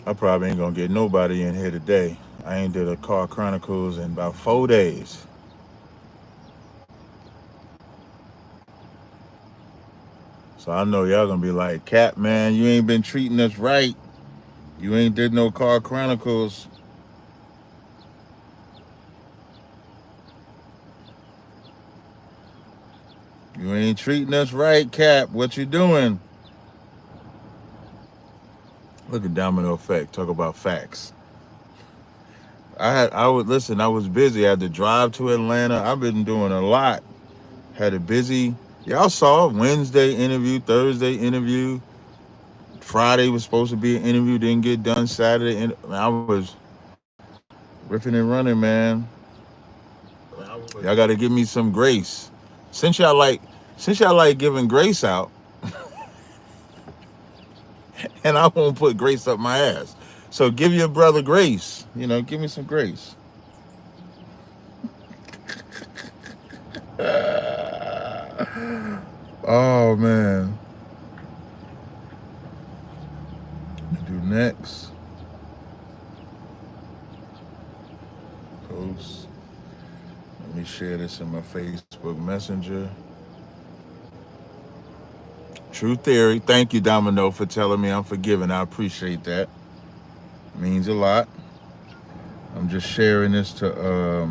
I probably ain't gonna get nobody in here today. I ain't did a Car Chronicles in about 4 days. So I know y'all gonna be like, Cap, man, you ain't been treating us right. You ain't did no Car Chronicles. You ain't treating us right, Cap. What you doing? Look at Domino Effect. Talk about facts. I was busy. I had to drive to Atlanta. I've been doing a lot. Had a busy. Y'all saw Wednesday interview, Thursday interview. Friday was supposed to be an interview, didn't get done Saturday. And I was ripping and running, man. Y'all got to give me some grace. Since y'all like, since y'all like giving grace out, and I won't put grace up my ass. So give your brother grace. Give me some grace. Oh man. Do next. Post. Let me share this in my Facebook Messenger. True Theory. Thank you, Domino, for telling me I'm forgiven. I appreciate that. It means a lot. I'm just sharing this to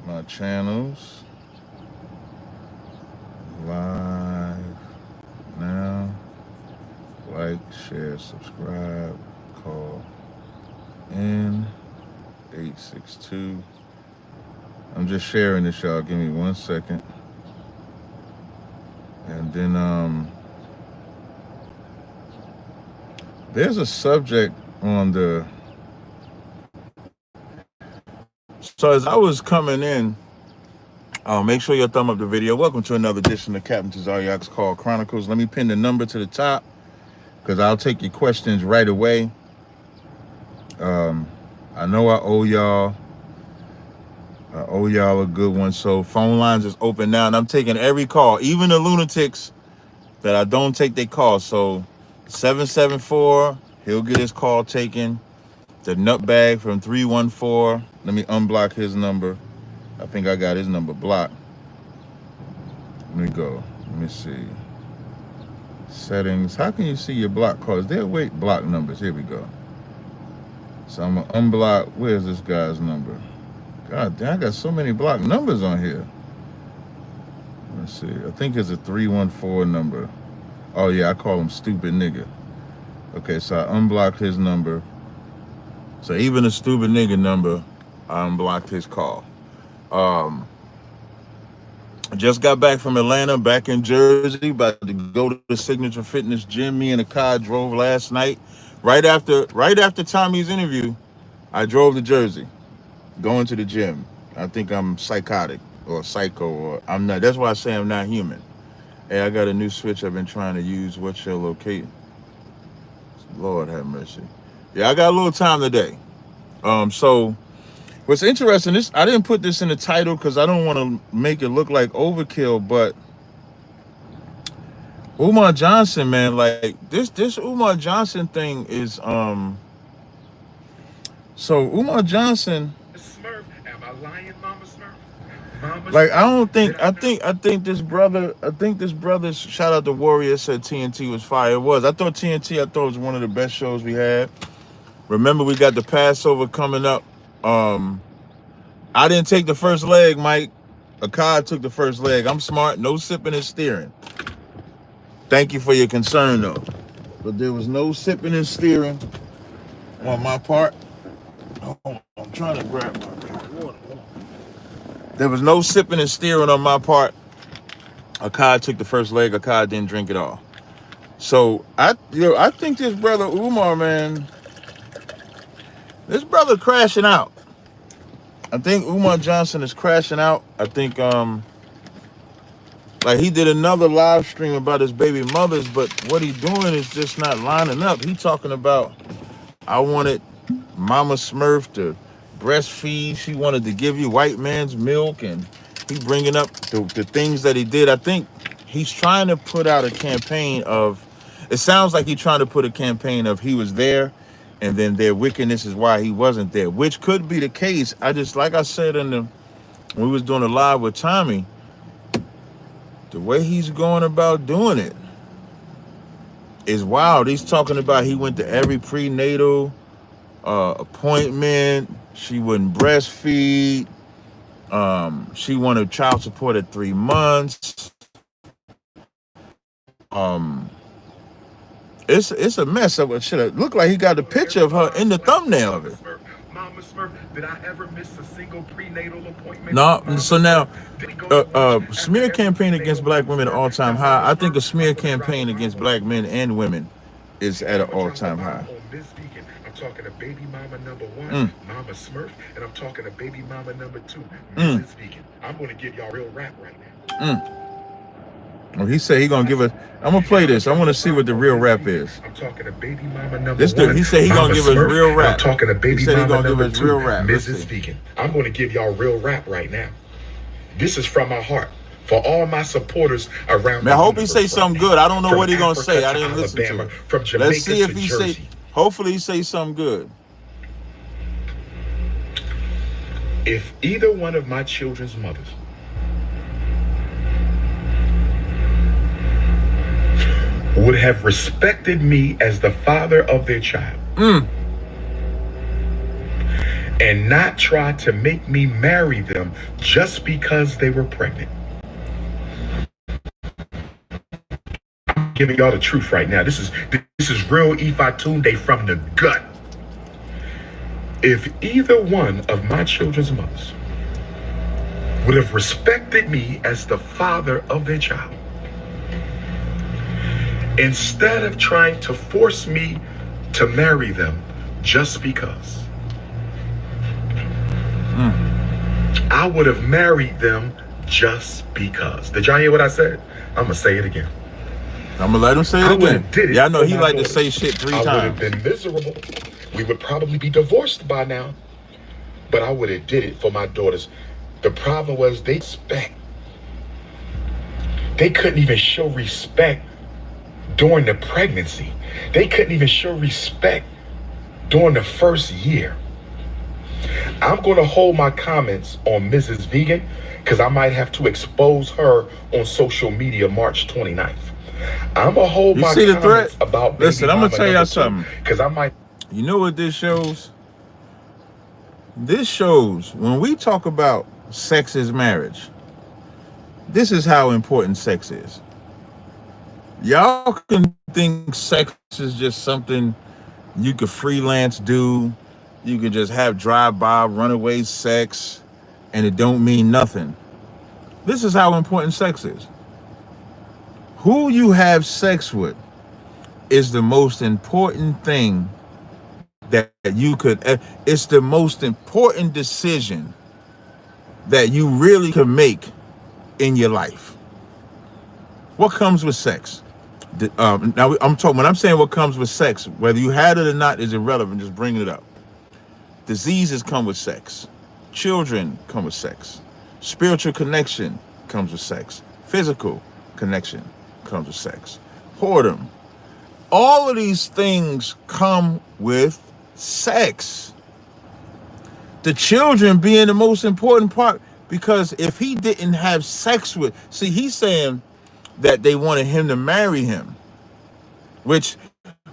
my channels. Live now. Like, share, subscribe, call in 862. I'm just sharing this, y'all. Give me 1 second. And then there's a subject on the. So as I was coming in, make sure you thumb up the video. Welcome to another edition of Captain Tazaryach's Call Chronicles. Let me pin the number to the top because I'll take your questions right away. I know I owe y'all a good one. So phone lines is open now, and I'm taking every call, even the lunatics that I don't take their call. So 774, he'll get his call taken. The nutbag from 314. Let me unblock his number. I think I got his number blocked. Let me go. Let me see. Settings. How can you see your block calls? Wait, block numbers. Here we go. So I'm going to unblock. Where's this guy's number? God damn, I got so many block numbers on here. Let's see. I think it's a 314 number. Oh, yeah, I call him stupid nigga. Okay, so I unblocked his number. So even a stupid nigga number, I unblocked his call. I just got back from Atlanta, back in Jersey, about to go to the Signature Fitness Gym. Me and the car drove last night. Right after Tommy's interview, I drove to Jersey, going to the gym. I think I'm psychotic or psycho, or I'm not. That's why I say I'm not human. Hey, I got a new switch I've been trying to use. What's your location? Lord have mercy. Yeah, I got a little time today. So what's interesting is I didn't put this in the title because I don't want to make it look like overkill, but Umar Johnson, man, like this Umar Johnson thing is so Umar Johnson. Smurf, am I lying, Mama Smurf? Mama Like Smurf. I think this brother shout out to Warrior said TNT was fire. It was. I thought it was one of the best shows we had. Remember we got the Passover coming up. I didn't take the first leg, Mike. Akkad took the first leg. I'm smart. No sipping and steering. Thank you for your concern, though. But there was no sipping and steering on my part. Oh, I'm trying to grab my water. There was no sipping and steering on my part. Akkad took the first leg. Akkad didn't drink it all. So I think this brother Umar, man, this brother crashing out. I think Umar Johnson is crashing out. I think like he did another live stream about his baby mothers, but what he doing is just not lining up. He talking about, I wanted Mama Smurf to breastfeed. She wanted to give you white man's milk, and he bringing up the things that he did. I think he's trying to put out a campaign of, It sounds like he's trying to put a campaign of he was there, and then their wickedness is why he wasn't there, which could be the case. I just, like I said when we was doing a live with Tommy, the way he's going about doing it is wild. He's talking about he went to every prenatal appointment. She wouldn't breastfeed. She wanted child support at 3 months. It's a mess of it. Should have looked like he got a picture of her in the thumbnail of it. Mama Smurf, did I ever miss a single prenatal appointment? No, so now, smear campaign against black women at all-time high. I think a smear campaign against black men and women is at an all-time high. I'm talking to baby mama number 1, Mama Smurf, and I'm talking to baby mama number 2, Mrs. Vegan. I'm going to give y'all real rap right now. Well, he said he gonna give us. I'm gonna play this. I want to see what the real rap is. I'm talking to baby mama number this 1. Dude, he said he gonna give us real rap. I'm talking to baby mama number 2, real rap. Mrs. Vegan. I'm going to give y'all real rap right now. This is from my heart for all my supporters around. Man, I hope he say something good. I don't know what he gonna say. I didn't listen to it. From Jamaica Let's see if he Jersey. say. Hopefully he say something good. If either one of my children's mothers would have respected me as the father of their child and not try to make me marry them just because they were pregnant. I'm giving y'all the truth right now. This is real Ifatunde from the gut. If either one of my children's mothers would have respected me as the father of their child, instead of trying to force me to marry them just because, I would have married them just because. Did y'all hear what I said? I'm going to say it again. I'm going to let him say it again. Yeah, I know he like to say shit 3 times. I would have been miserable. We would probably be divorced by now. But I would have did it for my daughters. The problem was they couldn't even show respect during the pregnancy. They couldn't even show respect during the first year. I'm going to hold my comments on Mrs. Vegan because I might have to expose her on social media March 29th. I'm going to hold my comments about Listen, I'm going to tell y'all something. Because I might. You know what this shows? This shows when we talk about sex is marriage. This is how important sex is. Y'all can think sex is just something you could freelance do. You could just have drive-by, runaway sex, and it don't mean nothing. This is how important sex is. Who you have sex with is the most important thing that you could. It's the most important decision that you really can make in your life. What comes with sex? Now I'm talking, when I'm saying what comes with sex, whether you had it or not is irrelevant, just bringing it up. Diseases come with sex. Children come with sex. Spiritual connection comes with sex. Physical connection comes with sex. Whoredom. All of these things come with sex. The children being the most important part, because if he didn't have sex with, see, he's saying that they wanted him to marry him, which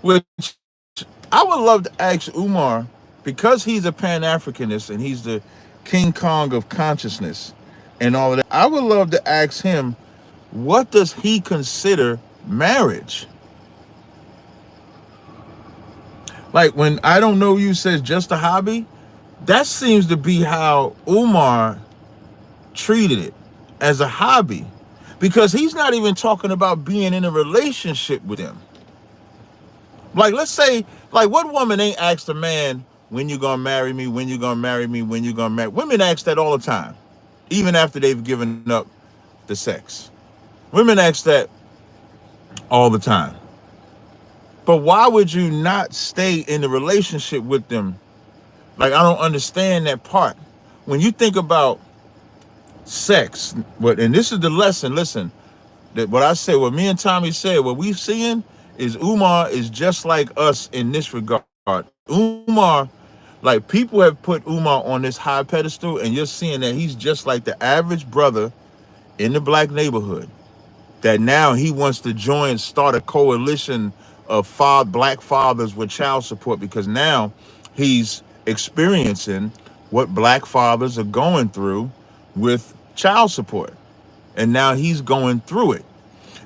I would love to ask Umar, because he's a Pan-Africanist and he's the King Kong of consciousness and all of that. I would love to ask him, what does he consider marriage? Like when I Don't Know You says just a hobby, that seems to be how Umar treated it, as a hobby, because he's not even talking about being in a relationship with him. Like, let's say, like, what woman ain't asked a man, when you gonna marry me, when you gonna marry me, when you gonna marry? Women ask that all the time, even after they've given up the sex. Women ask that all the time. But why would you not stay in a relationship with them? Like, I don't understand that part. When you think about sex, and this is the lesson, listen, that what I say, what me and Tommy said, what we've seen is Umar is just like us in this regard. Umar, like, people have put Umar on this high pedestal, and you're seeing that he's just like the average brother in the black neighborhood, that now he wants to start a coalition of black fathers with child support, because now he's experiencing what black fathers are going through with child support. And now he's going through it.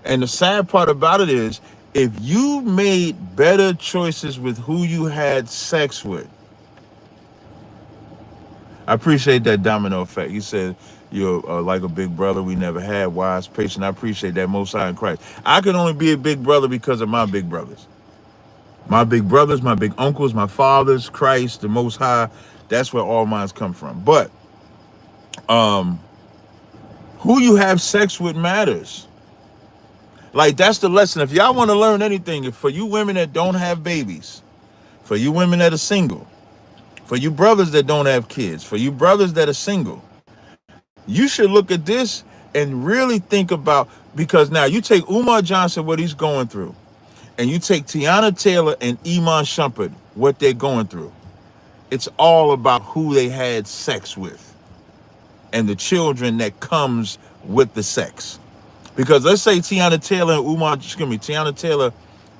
And the sad part about it is, if you made better choices with who you had sex with, I appreciate that domino effect. You said you're like a big brother we never had, wise, patient. I appreciate that, Most High in Christ. I can only be a big brother because of my big brothers. My big brothers, my big uncles, my fathers, Christ, the Most High. That's where all mines come from. But who you have sex with matters. Like, that's the lesson. If y'all want to learn anything, for you women that don't have babies, for you women that are single, for you brothers that don't have kids, for you brothers that are single, you should look at this and really think about, because now you take Umar Johnson, what he's going through, and you take Tiana Taylor and Iman Shumpert, what they're going through. It's all about who they had sex with and the children that comes with the sex. Because let's say Tiana Taylor and Tiana Taylor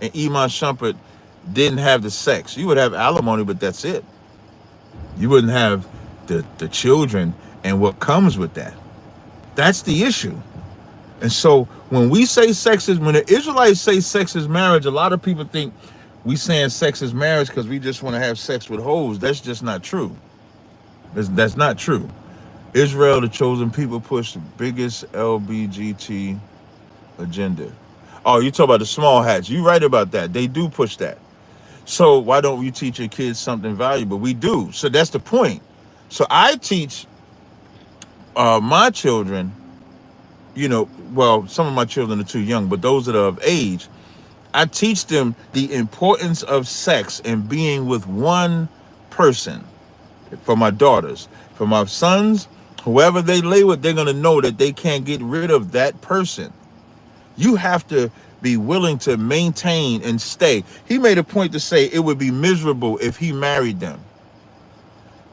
and Iman Shumpert didn't have the sex. You would have alimony, but that's it. You wouldn't have the children and what comes with that. That's the issue. And so when we say when the Israelites say sex is marriage, a lot of people think we saying sex is marriage because we just want to have sex with hoes. That's just not true. That's not true. Israel, the chosen people, push the biggest LBGT agenda. Oh, you talk about the small hats. You're right about that. They do push that. So why don't you teach your kids something valuable? We do. So that's the point. So I teach my children, well, some of my children are too young, but those that are of age, I teach them the importance of sex and being with one person. For my daughters, for my sons, whoever they lay with, they're going to know that they can't get rid of that person. You have to be willing to maintain and stay. He made a point to say it would be miserable if he married them.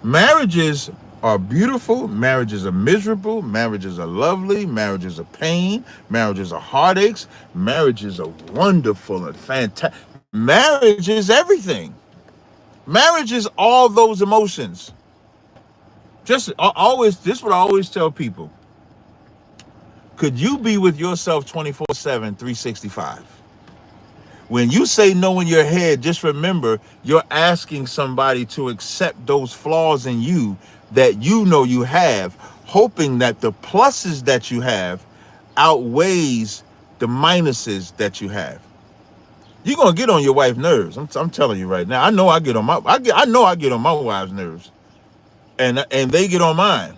Marriages are beautiful. Marriages are miserable. Marriages are lovely. Marriages are pain. Marriages are heartaches. Marriages are wonderful and fantastic. Marriage is everything. Marriage is all those emotions. This is what I always tell people. Could you be with yourself 24/7, 365? When you say no in your head, just remember you're asking somebody to accept those flaws in you that you know you have, hoping that the pluses that you have outweighs the minuses that you have. You're gonna get on your wife's nerves. I'm telling you right now. I know I get on my wife's nerves, and they get on mine.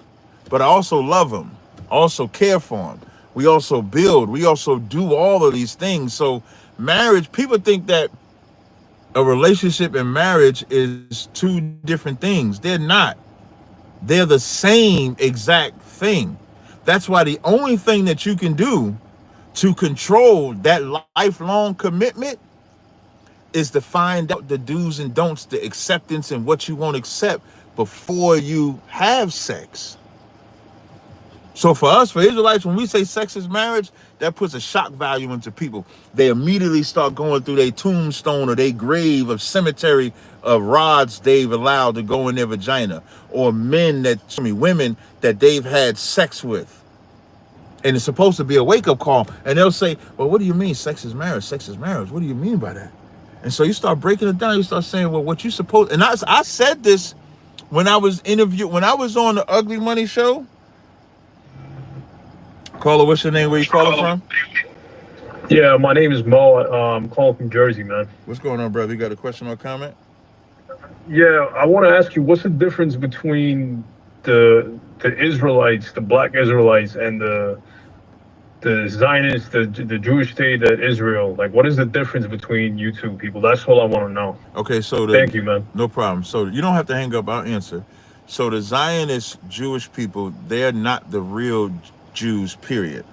But I also love them, also care for them. We also build. We also do all of these things. So marriage, people think that a relationship and marriage is two different things. They're not. They're the same exact thing. That's why the only thing that you can do to control that lifelong commitment is to find out the do's and don'ts, the acceptance and what you won't accept before you have sex. So for us, for Israelites, when we say sex is marriage, that puts a shock value into people. They immediately start going through their tombstone or their grave of cemetery of rods they've allowed to go in their vagina, or women that they've had sex with. And it's supposed to be a wake-up call. And they'll say, well, what do you mean sex is marriage? Sex is marriage. What do you mean by that? And so you start breaking it down. You start saying, well, what you supposed... And I said this when I was on the Ugly Money show. Caller, what's your name? Where you calling from? Yeah, my name is Mo. I'm calling from Jersey, man. What's going on, brother? You got a question or comment? Yeah, I want to ask you, what's the difference between the Israelites, the black Israelites, and the Zionists, the Jewish state at Israel? Like, what is the difference between you two people? That's all I want to know. Okay, so thank you, man. No problem. So you don't have to hang up. I'll answer. So the Zionist Jewish people, they're not the real Jews, period.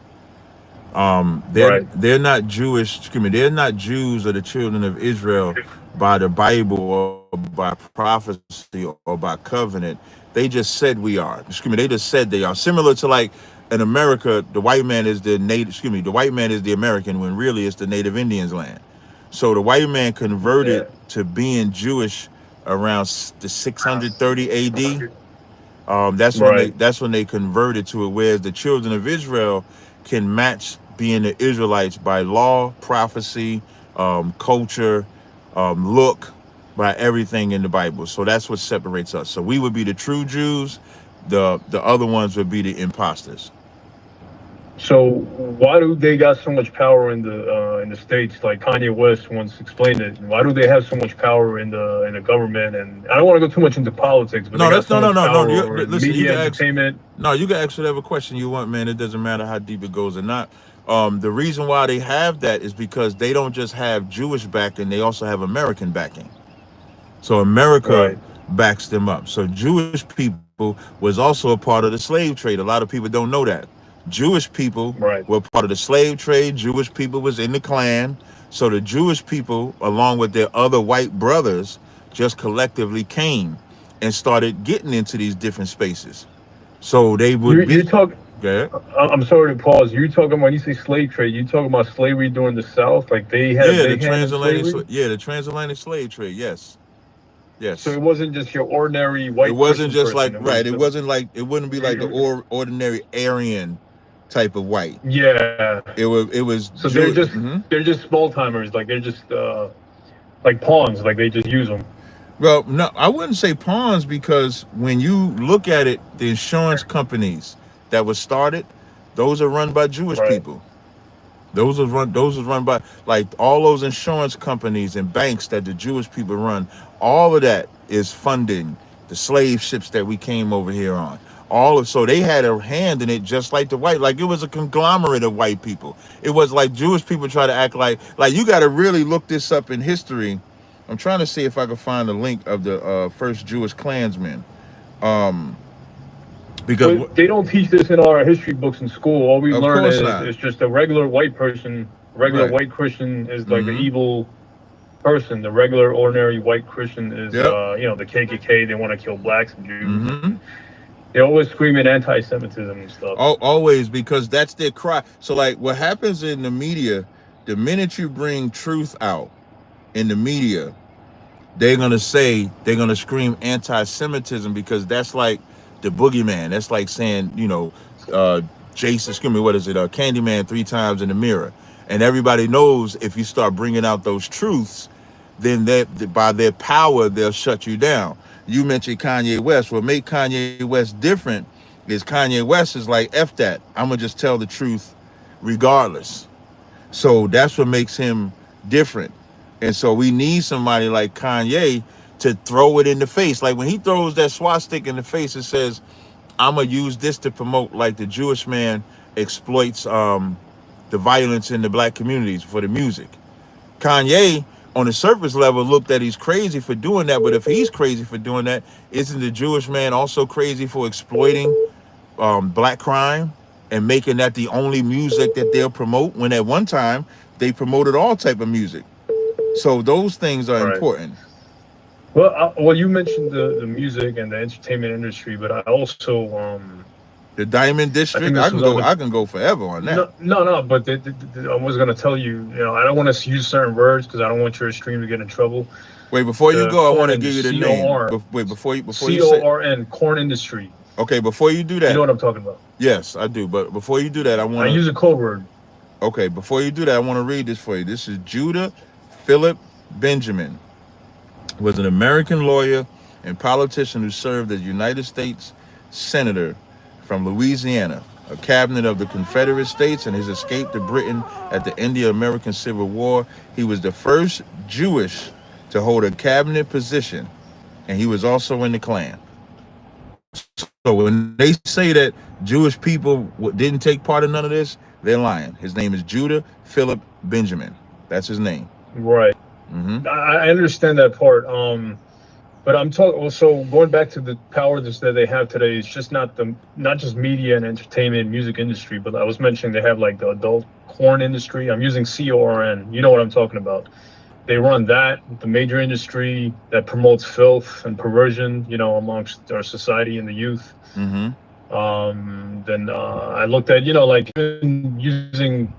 Right. They're not Jewish. Excuse me. They're not Jews or the children of Israel by the Bible or by prophecy or by covenant. They just said we are. Excuse me. They just said they are. Similar to like in America, the white man is the native. Excuse me. The white man is the American when really it's the Native Indians' land. So the white man converted Yeah. to being Jewish around the 630 A.D. Right. That's when they converted to it. Whereas the children of Israel can match being the Israelites by law, prophecy, culture, look, by everything in the Bible. So that's what separates us. So we would be the true Jews. The other ones would be the imposters. So why do they got so much power in the states? Like Kanye West once explained it. Why do they have so much power in the government? And I don't want to go too much into politics, but they No, got that's so no, no, much no, no. power in Listen, you media, can ask. entertainment. No, you can ask whatever question you want, man. It doesn't matter how deep it goes or not. The reason why they have that is because they don't just have Jewish backing; they also have American backing. So America Right. backs them up. So Jewish people was also a part of the slave trade. A lot of people don't know that. Jewish people Right. were part of the slave trade. Jewish people was in the Klan. So the Jewish people, along with their other white brothers, just collectively came and started getting into these different spaces. So they would You be, talk. yeah, I'm sorry to pause. You talking when you say slave trade? You talking about slavery during the South? Like they had a yeah, the big hand in transatlantic, slavery? yeah, the transatlantic slave trade. Yes, So yes. it wasn't just your ordinary It white wasn't Christian just like person. It right. was It the wasn't like it wouldn't be like the ordinary Aryan type of white. yeah. It was So they're Jewish. just Hmm. they're just small timers. Like they're just like pawns. Like they just use them. Well, no, I wouldn't say pawns because when you look at it, the insurance companies that were started, those are run by Jewish Right. people. Those are run by like all those insurance companies and banks that the Jewish people run. All of that is funding the slave ships that we came over here on. So they had a hand in it just like the white, like it was a conglomerate of white people. It was like Jewish people try to act like you got to really look this up in history. I'm trying to see if I can find a link of the first Jewish Klansmen. Um, because But they don't teach this in our history books in school. All we of learn course is not. it's just a regular white person. Regular Right. white Christian is like an Mm-hmm. evil person. The regular ordinary white Christian is Yep. the KKK. They want to kill blacks and Jews, Mm-hmm. and they're always screaming anti-Semitism and stuff. Always, because that's their cry. So like what happens in the media, the minute you bring truth out in the media, they're gonna scream anti-Semitism because that's like the boogeyman. That's like saying, uh Jason, excuse me, what is it? Candyman 3 times in the mirror. And everybody knows if you start bringing out those truths, then that by their power they'll shut you down. You mentioned Kanye West. What made Kanye West different is Kanye West is like, F that. I'm gonna just tell the truth regardless. So that's what makes him different. And so we need somebody like Kanye to throw it in the face. Like when he throws that swastika in the face, it says, I'm gonna use this to promote like the Jewish man exploits the violence in the black communities for the music. Kanye, on the surface level, looked that he's crazy for doing that, but if he's crazy for doing that, isn't the Jewish man also crazy for exploiting black crime and making that the only music that they'll promote when at one time they promoted all type of music? So those things are Right. important. Well, you mentioned the music and the entertainment industry, but I also The Diamond I think District, this was on the I can go forever on that. no, but I was gonna tell you, I don't want to use certain words because I don't want your stream to get in trouble. Wait, before you The go, I want corn to give you the name. COR, Wait, before you say, CORN, corn industry. okay, before you do You know that, what I'm talking about. yes, I do. But before you do that, I I want use to, a code word. okay, before you do that, I want to read this for you. This is Judah Philip Benjamin, was an American lawyer and politician who served as United States Senator from Louisiana, a cabinet of the Confederate States, and his escape to Britain at the Indio-American Civil War. He was the first Jewish to hold a cabinet position, and he was also in the Klan. So when they say that Jewish people didn't take part in none of this, they're lying. His name is Judah Philip Benjamin. That's his name. Right. Hmm. I understand that part. But I'm talking. So going back to the power that they have today, it's just not just media and entertainment, music industry. But I was mentioning they have like the adult corn industry. I'm using CORN. You know what I'm talking about. They run that, the major industry that promotes filth and perversion, amongst our society and the youth. Mm-hmm. Then I looked at, like using.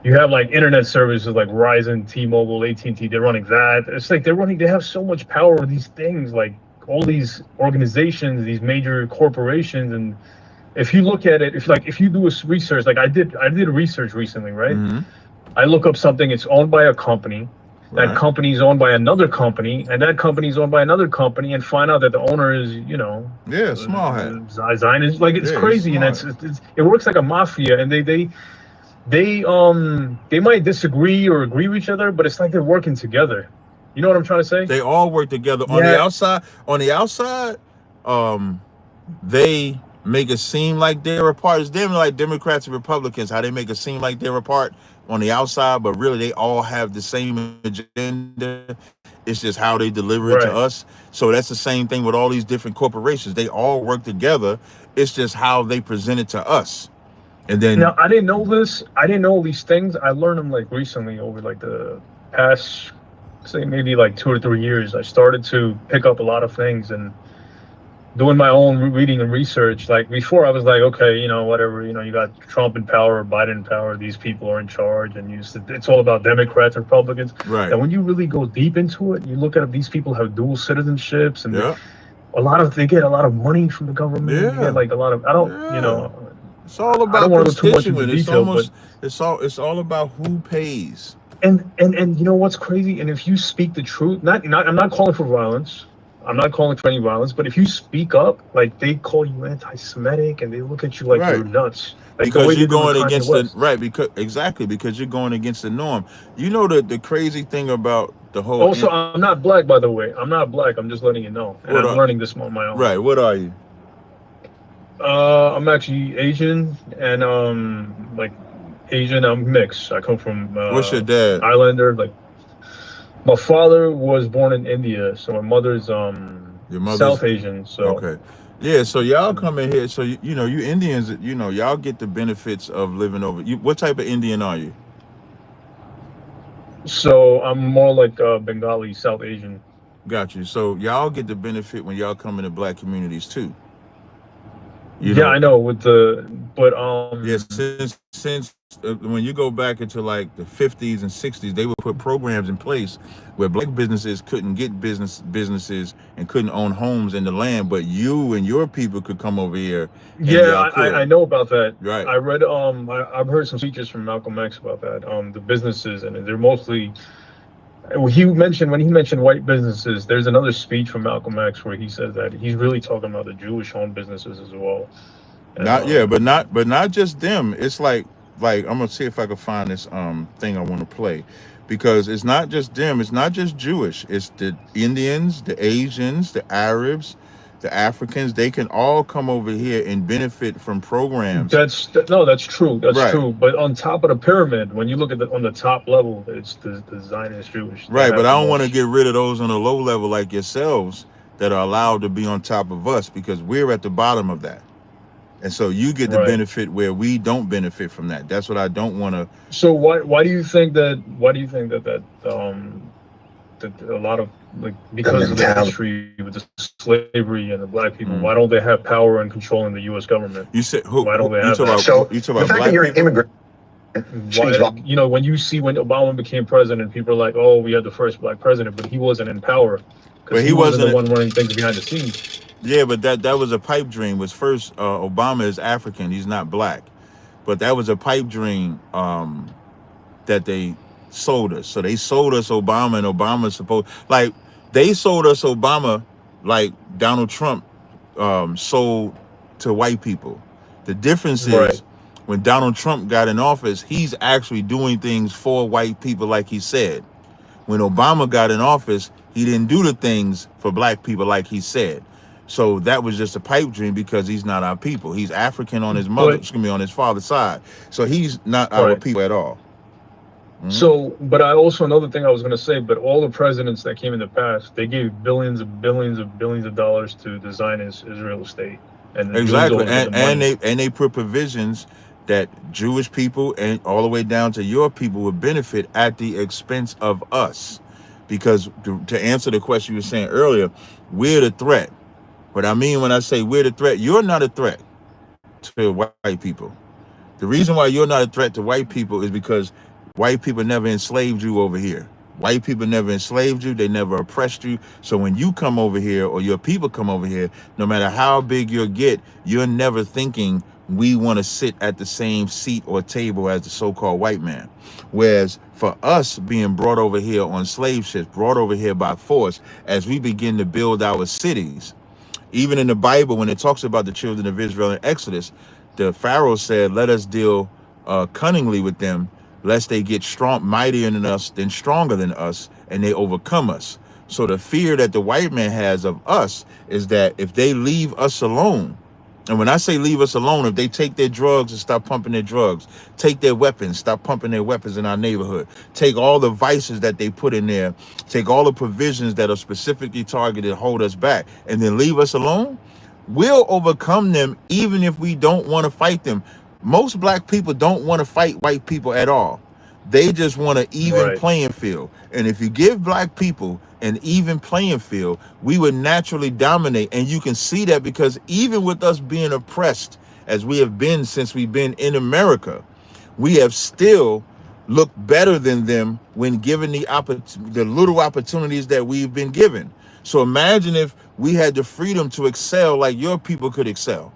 You have like internet services like Verizon, T-Mobile, AT&T. They're running that. It's like they have so much power with these things, like all these organizations, these major corporations. And if you look at it, if you do a research, like I did research recently, right? Mm-hmm. I look up something. It's owned by a company. Right. That company is owned by another company, and that company is owned by another company, and find out that the owner is, small hat. Zionist. Like it's crazy, and it works like a mafia, and they might disagree or agree with each other, but it's like they're working together. You know what I'm trying to say? They all work together. On the outside, they make it seem like they're apart. It's them like Democrats and Republicans, how they make it seem like they're apart on the outside, but really they all have the same agenda. It's just how they deliver it to us. So that's the same thing with all these different corporations. They all work together. It's just how they present it to us. And then now I didn't know this. I didn't know these things. I learned them like recently over like the past, say maybe like 2 or 3 years. I started to pick up a lot of things and doing my own reading and research. Like before I was like, okay, whatever, you got Trump in power, Biden in power, these people are in charge, and it's all about Democrats, Republicans. Right. And when you really go deep into it, you look at these people have dual citizenships, and they get a lot of money from the government. Yeah. They get like a lot of it's all about constituent. It's all about who pays. And you know what's crazy? And if you speak the truth, I'm not calling for violence. I'm not calling for any violence, but if you speak up, like they call you anti-Semitic and they look at you like you're nuts. Like because you're going against because you're going against the norm. You know the crazy thing about the whole. Also, I'm not black, by the way. I'm not black. I'm just letting you know. And I'm learning this on my own. Right. What are you? I'm actually Asian, and like Asian. I'm mixed. I come from. What's your dad? Islander. Like, my father was born in India, so my mother's South Asian. So okay, yeah. So y'all come in here. So you Indians, y'all get the benefits of living over. What type of Indian are you? So I'm more like Bengali, South Asian. Got you. So y'all get the benefit when y'all come into black communities too. I know since when you go back into like the 50s and 60s, they would put programs in place where black businesses couldn't get businesses and couldn't own homes in the land, but you and your people could come over here. I know about that. Right. I read I've heard some speeches from Malcolm X about that. The businesses, and they're mostly. When he mentioned white businesses, there's another speech from Malcolm X where he says that he's really talking about the Jewish-owned businesses as well. And, but not just them. It's like I'm gonna see if I can find this thing I want to play, because it's not just them. It's not just Jewish. It's the Indians, the Asians, the Arabs, the Africans. They can all come over here and benefit from programs. That's true. That's true. But on top of the pyramid, when you look at on the top level, it's the Zionist Jewish. Right, but I don't want to get rid of those on the low level like yourselves that are allowed to be on top of us, because we're at the bottom of that. And so you get the benefit where we don't benefit from that. That's what I don't want to. So why do you think that a lot of, like, because of the history with the slavery and the black people, why don't they have power and control in the U.S. government? You said why don't they have that? You talk about black you're an immigrant. When you see when Obama became president, people are like, oh, we had the first black president, but he wasn't in power because he wasn't the one running things behind the scenes. Yeah, but that was a pipe dream. Was first Obama is African, he's not black, but that was a pipe dream that they sold us. So they sold us Obama, and Obama's they sold us Obama like Donald Trump sold to white people. The difference is when Donald Trump got in office, he's actually doing things for white people like he said. When Obama got in office, he didn't do the things for black people like he said. So that was just a pipe dream because he's not our people. He's African on his on his father's side. So he's not our people at all. So, but I also, another thing I was going to say, but all the presidents that came in the past, they gave billions of dollars to the Zionist Israel state, and the Jews Exactly, always get the money. and they put provisions that Jewish people and all the way down to your people would benefit at the expense of us, because to answer the question you were saying earlier, we're the threat. What I mean when I say we're the threat, you're not a threat to white people. The reason why you're not a threat to white people is because white people never enslaved you over here. White people never enslaved you. They never oppressed you. So when you come over here or your people come over here, no matter how big you get, you're never thinking we want to sit at the same seat or table as the so-called white man. Whereas for us being brought over here on slave ships, brought over here by force, as we begin to build our cities, even in the Bible, when it talks about the children of Israel in Exodus, the Pharaoh said, let us deal cunningly with them, lest they get strong, mightier than us, then stronger than us, and they overcome us. So the fear that the white man has of us is that if they leave us alone, and when I say leave us alone, if they take their drugs and stop pumping their drugs, take their weapons, stop pumping their weapons in our neighborhood, take all the vices that they put in there, take all the provisions that are specifically targeted, hold us back, and then leave us alone, we'll overcome them even if we don't want to fight them. Most black people don't want to fight white people at all. They just want an even playing field. And if you give black people an even playing field, we would naturally dominate. And you can see that because even with us being oppressed, as we have been since we've been in America, we have still looked better than them when given the little opportunities that we've been given. So imagine if we had the freedom to excel like your people could excel.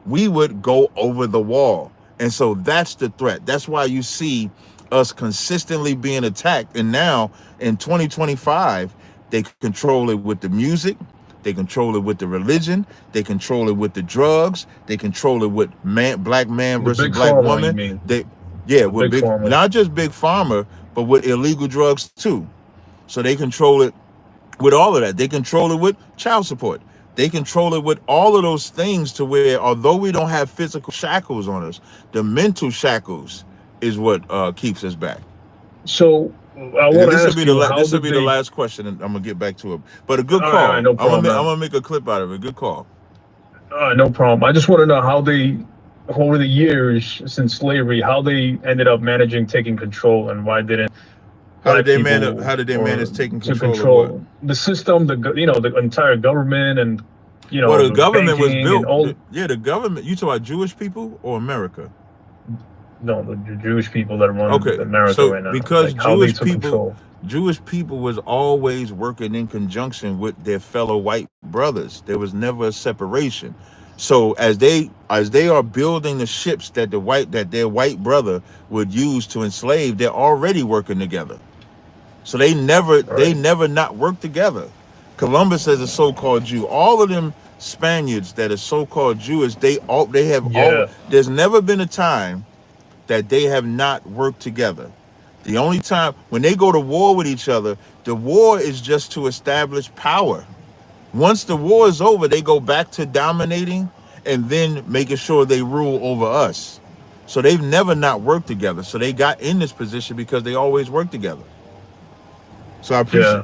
We would go over the wall. And so that's the threat. That's why you see us consistently being attacked. And now in 2025, they control it with the music, they control it with the religion, they control it with the drugs, they control it with black man versus black woman. With not just big pharma, but with illegal drugs too. So they control it with all of that. They control it with child support. They control it with all of those things, to where although we don't have physical shackles on us, the mental shackles is what keeps us back. So I want to ask you, this will be the last question, and I'm gonna get back to it. But a good call. Right, no problem, I'm gonna make a clip out of it. Good call. No problem. I just want to know how they, over the years since slavery, how they ended up managing taking control, and why didn't. How did they manage taking control of what? The system, the entire government, and well, the government was built. The government. You talk about Jewish people or America? No, the Jewish people that run America right now. Because Jewish people was always working in conjunction with their fellow white brothers. There was never a separation. So as they are building the ships that their white brother would use to enslave, they're already working together. So they never not work together. Columbus as a so-called Jew, all of them Spaniards that are so-called Jewish, there's never been a time that they have not worked together. The only time when they go to war with each other, the war is just to establish power. Once the war is over, they go back to dominating and then making sure they rule over us. So they've never not worked together. So they got in this position because they always work together. So I appreciate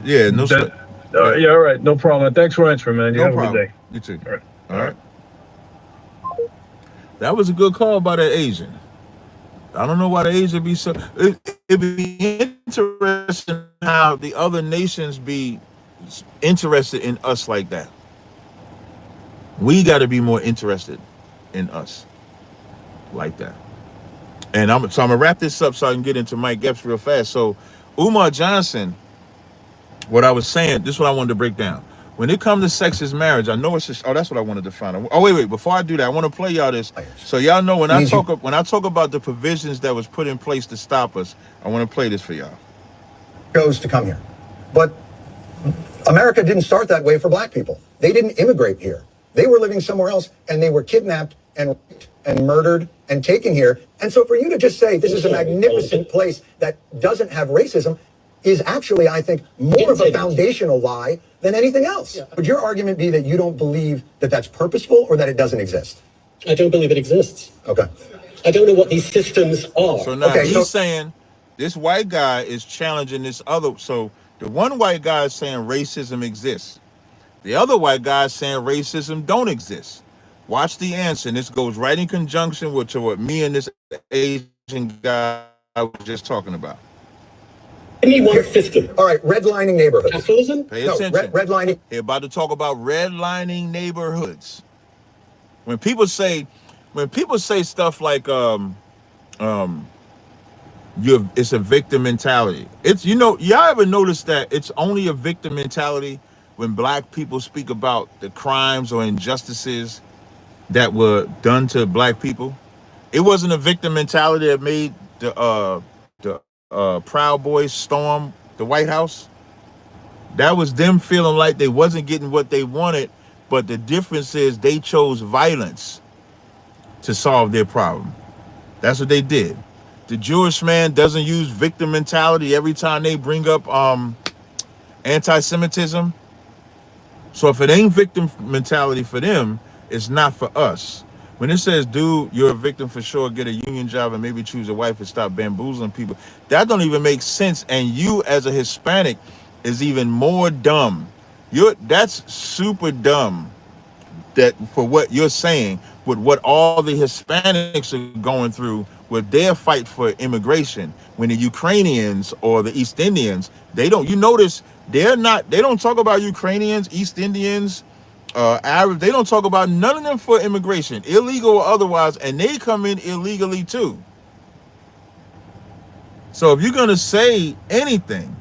all right, no problem. Thanks for answering, man. You have a good day. You too. All right. That was a good call by that Asian. I don't know why the Asian be so. It'd be interesting how the other nations be interested in us like that. We got to be more interested in us like that. And I'm gonna wrap this up so I can get into Mike Epps real fast. So Umar Johnson, what I was saying, this is what I wanted to break down. When it comes to sexist marriage, I know it's just, that's what I wanted to find out. Oh, wait, before I do that, I want to play y'all this. So y'all know when I talk about the provisions that was put in place to stop us, I want to play this for y'all. Chose to come here. But America didn't start that way for black people. They didn't immigrate here. They were living somewhere else, and they were kidnapped and raped and murdered and taken here. And so for you to just say this is a magnificent place that doesn't have racism is actually, I think, more of a foundational lie than anything else. Yeah. Would your argument be that you don't believe that that's purposeful or that it doesn't exist? I don't believe it exists. Okay. I don't know what these systems are. So now he's saying This white guy is challenging this other. So the one white guy is saying racism exists. The other white guy is saying racism don't exist. Watch the answer. And this goes right in conjunction with what me and this Asian guy was just talking about. Give me one system. All right, redlining neighborhoods. Capitalism? Pay attention. Redlining. They're about to talk about redlining neighborhoods. When people say stuff like it's a victim mentality. It's y'all ever notice that it's only a victim mentality when black people speak about the crimes or injustices that were done to black people? It wasn't a victim mentality that made the Proud Boys storm the White House. That was them feeling like they wasn't getting what they wanted, but the difference is they chose violence to solve their problem. That's what they did. The Jewish man doesn't use victim mentality every time they bring up anti-Semitism. So if it ain't victim mentality for them, it's not for us. When it says, dude, you're a victim for sure, get a union job and maybe choose a wife and stop bamboozling people, that don't even make sense. And you as a Hispanic is even more dumb. That's super dumb that for what you're saying with what all the Hispanics are going through with their fight for immigration. When the Ukrainians or the East Indians, they don't talk about Ukrainians, East Indians, Arabs. They don't talk about none of them for immigration, illegal or otherwise, and they come in illegally too. So if you're gonna say anything,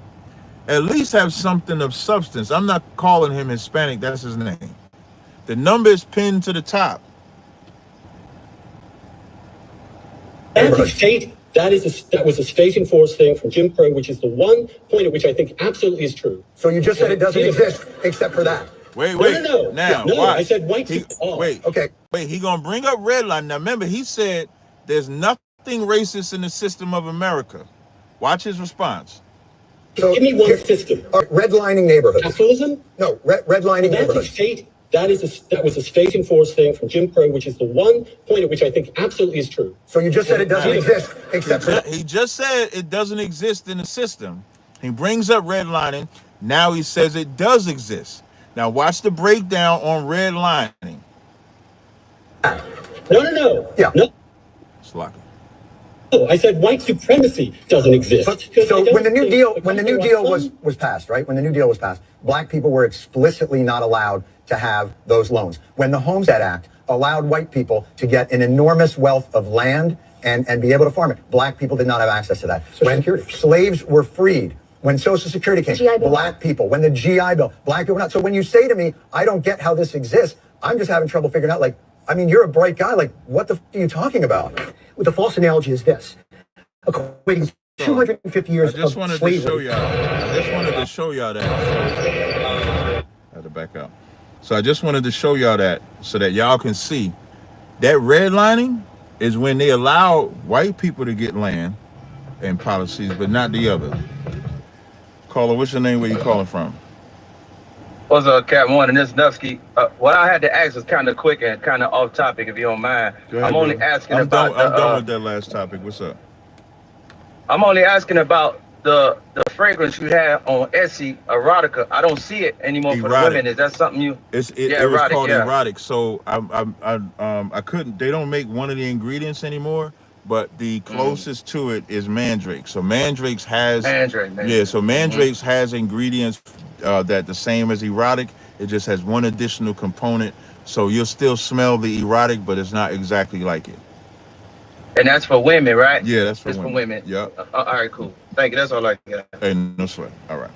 at least have something of substance. I'm not calling him Hispanic, that's his name. The number is pinned to the top. State, that was a state enforced thing from Jim Crow, which is the one point at which I think absolutely is true. So you just said it doesn't exist except for that. Wait. No. Now, no, watch. I said white people. Okay. Wait, he gonna bring up redlining. Now remember, he said there's nothing racist in the system of America. Watch his response. So give me one system. Redlining neighborhoods. Capitalism? No, redlining neighborhoods. State, that was a state enforced thing from Jim Crow, which is the one point at which I think absolutely is true. So you just said it doesn't exist except for He just said it doesn't exist in the system. He brings up redlining. Now he says it does exist. Now watch the breakdown on redlining. No. Yeah. No. It's like I said white supremacy doesn't exist. So when the New Deal was passed, right? When the New Deal was passed, black people were explicitly not allowed to have those loans. When the Homestead Act allowed white people to get an enormous wealth of land and be able to farm it, black people did not have access to that. When slaves were freed, when Social Security came, black people, when the GI Bill, black people were not. So when you say to me, I don't get how this exists, I'm just having trouble figuring out, like, I mean, you're a bright guy. Like, what the are you talking about? With the false analogy is this. Equating 250 years of slavery. I just wanted to show y'all that. I had to back out. So I just wanted to show y'all that so that y'all can see that redlining is when they allow white people to get land and policies, but not the other. Caller, what's your name? Where you calling from? What's up, Cat One and this Nufsky? What I had to ask is kind of quick and kind of off topic, if you don't mind. Ahead, I'm only bro. asking I'm about. done with that last topic. What's up? I'm only asking about the fragrance you have on Etsy, erotica. I don't see it anymore for the women. Is that something you? It was erotic, called erotic. So I couldn't. They don't make one of the ingredients anymore. But the closest to it is mandrake. So mandrake's has mandrake's has ingredients that the same as erotic. It just has one additional component. So you'll still smell the erotic, but it's not exactly like it. And that's for women, right? Yeah, that's for it's women. For women. Yep. All right, cool. Thank you. That's all I got. Hey, no sweat. All right.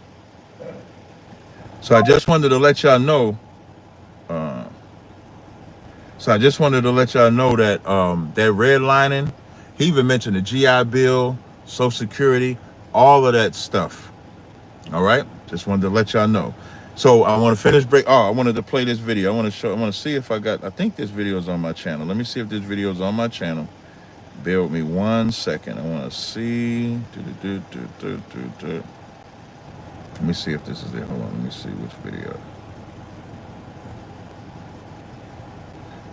So I just wanted to let y'all know. That that redlining. He even mentioned the GI Bill, Social Security, all of that stuff. All right, just wanted to let y'all know. So I want to finish break. Oh, I wanted to play this video. I want to see if I think this video is on my channel. Let me see if this video is on my channel. Bear with me 1 second. I want to see. Let me see if this is it. Hold on. Let me see which video.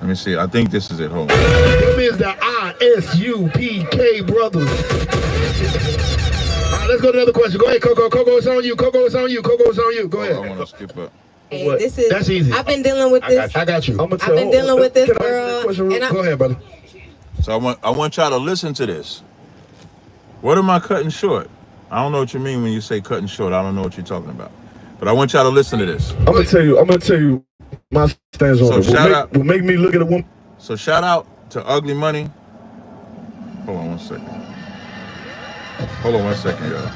Let me see. I think this is it. Hold on. Them is the ISUPK brothers. right, let's go to another question. Go ahead, Coco. Coco, it's on you. Coco, it's on you. Coco, it's on you. Go ahead. I want to skip up. Hey, this is, That's easy. I've been dealing with this. I got you. I've been dealing with this girl. Go ahead, brother. So I want y'all to listen to this. What am I cutting short? I don't know what you mean when you say cutting short. I don't know what you're talking about. But I want y'all to listen to this. I'm gonna tell you my stance on it. Will make me look at a woman. So shout out to Ugly Money. Hold on one second. Hold on one second, y'all.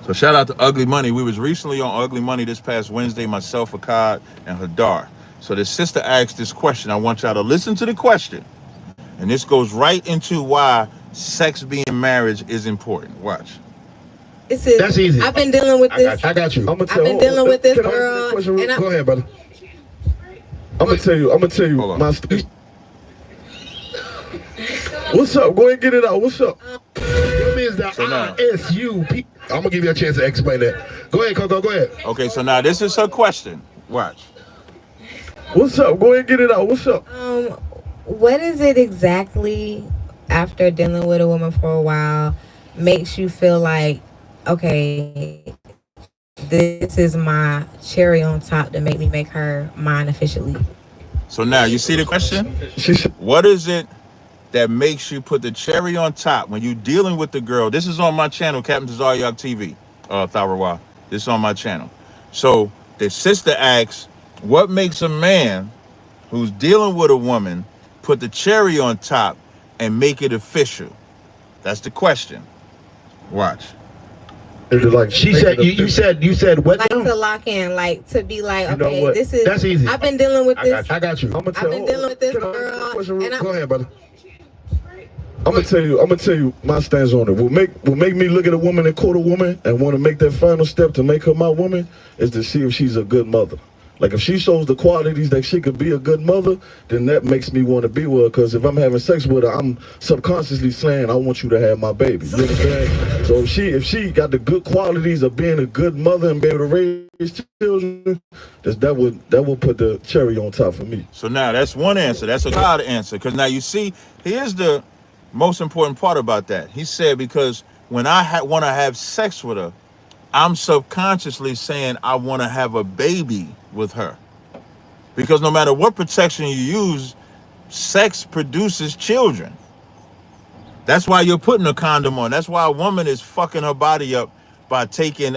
So shout out to Ugly Money. We was recently on Ugly Money this past Wednesday, myself, Akkad, and Hadar. So the sister asked this question. I want y'all to listen to the question. And this goes right into why sex being marriage is important. Watch. That's easy. I've been dealing with this. I got you. I've been dealing with this girl. Go ahead, brother. I'm gonna tell you my What's up? Go ahead and get it out. What's up? It means the ISUP. I'm gonna give you a chance to explain that. Go ahead, Coco. Go ahead. Okay, so now this is her question. Watch. What's up? Go ahead and get it out. What's up? What is it exactly after dealing with a woman for a while makes you feel like, okay, this is my cherry on top to make me make her mine officially? So now you see the question? What is it that makes you put the cherry on top when you're dealing with the girl? This is on my channel, Captain Tazaryach TV, Tazaryach. This is on my channel. So the sister asks, what makes a man who's dealing with a woman put the cherry on top and make it official? That's the question. Watch. Like you said what? Like to lock in, like to be like, okay, that's easy. I've been dealing with this. I got you. I've been dealing with this girl. Go ahead, brother. I'm gonna tell you my stance on it. What make me look at a woman and quote a woman and want to make that final step to make her my woman is to see if she's a good mother. Like if she shows the qualities that she could be a good mother, then that makes me want to be with her. Because if I'm having sex with her, I'm subconsciously saying I want you to have my baby. You understand? So if she got the good qualities of being a good mother and be able to raise children, that would put the cherry on top for me. So now that's one answer. That's a God answer. Because now you see, here's the most important part about that. He said, because when I want to have sex with her, I'm subconsciously saying I want to have a baby with her. Because no matter what protection you use, sex produces children. That's why you're putting a condom on. That's why a woman is fucking her body up by taking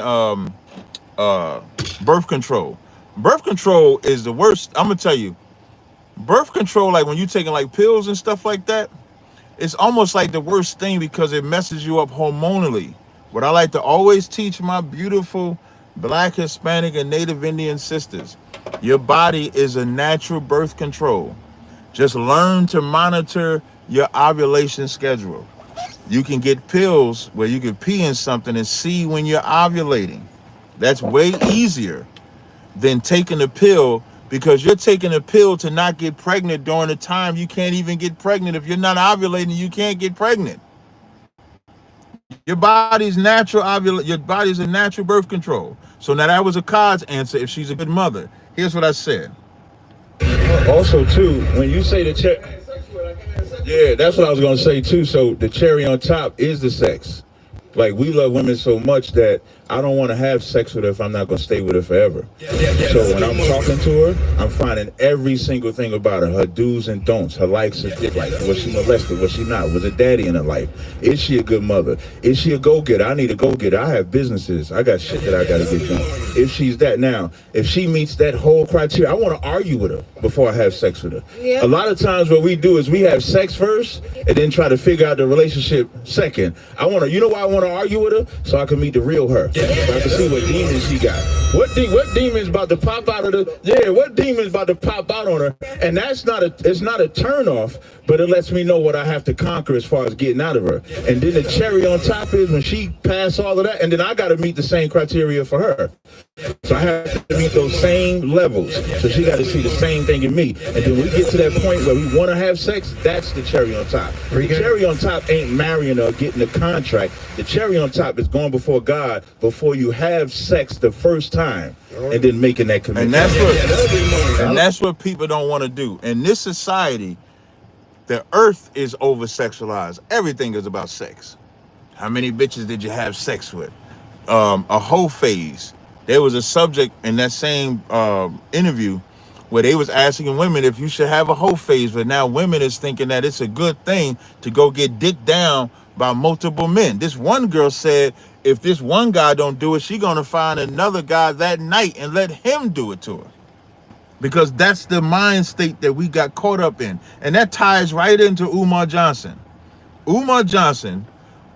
birth control. Birth control is the worst. I'm gonna tell you, birth control, like when you're taking like pills and stuff like that, it's almost like the worst thing because it messes you up hormonally. What I like to always teach my beautiful Black, Hispanic, and Native Indian sisters, your body is a natural birth control. Just learn to monitor your ovulation schedule. You can get pills where you can pee in something and see when you're ovulating. That's way easier than taking a pill, because you're taking a pill to not get pregnant during the time you can't even get pregnant. If you're not ovulating, you can't get pregnant. Your body's natural your body's a natural birth control. So now that was Akkad's answer if she's a good mother. Here's what I said. Also, too, when you say the cherry, yeah, that's what I was gonna say too. So the cherry on top is the sex. Like, we love women so much that I don't want to have sex with her if I'm not going to stay with her forever. So when I'm talking to her, I'm finding every single thing about her do's and don'ts, her likes and dislikes. Was she molested? Was she not? Was a daddy in her life? Is she a good mother? Is she a go-getter? I need a go-getter. I have businesses. I got shit that I got to get done. If she's that, now, if she meets that whole criteria, I want to argue with her before I have sex with her. Yeah. A lot of times what we do is we have sex first and then try to figure out the relationship second. You know why I want to argue with her? So I can meet the real her. So I can see what demons she got. What demons about to pop out of what demons about to pop out on her? And it's not a turn off, but it lets me know what I have to conquer as far as getting out of her. And then the cherry on top is when she passed all of that, and then I got to meet the same criteria for her. So I have to meet those same levels. So she got to see the same thing in me. And then we get to that point where we want to have sex, that's the cherry on top. The cherry on top ain't marrying her, getting the contract. The cherry on top is going before God before you have sex the first time and then making that commitment. And that's what people don't want to do. In this society, the earth is over-sexualized. Everything is about sex. How many bitches did you have sex with? A whole phase. There was a subject in that same interview where they was asking women if you should have a whole phase, but now women is thinking that it's a good thing to go get dicked down by multiple men. This one girl said if this one guy don't do it, she gonna find another guy that night and let him do it to her. Because that's the mind state that we got caught up in. And that ties right into Umar Johnson. Umar Johnson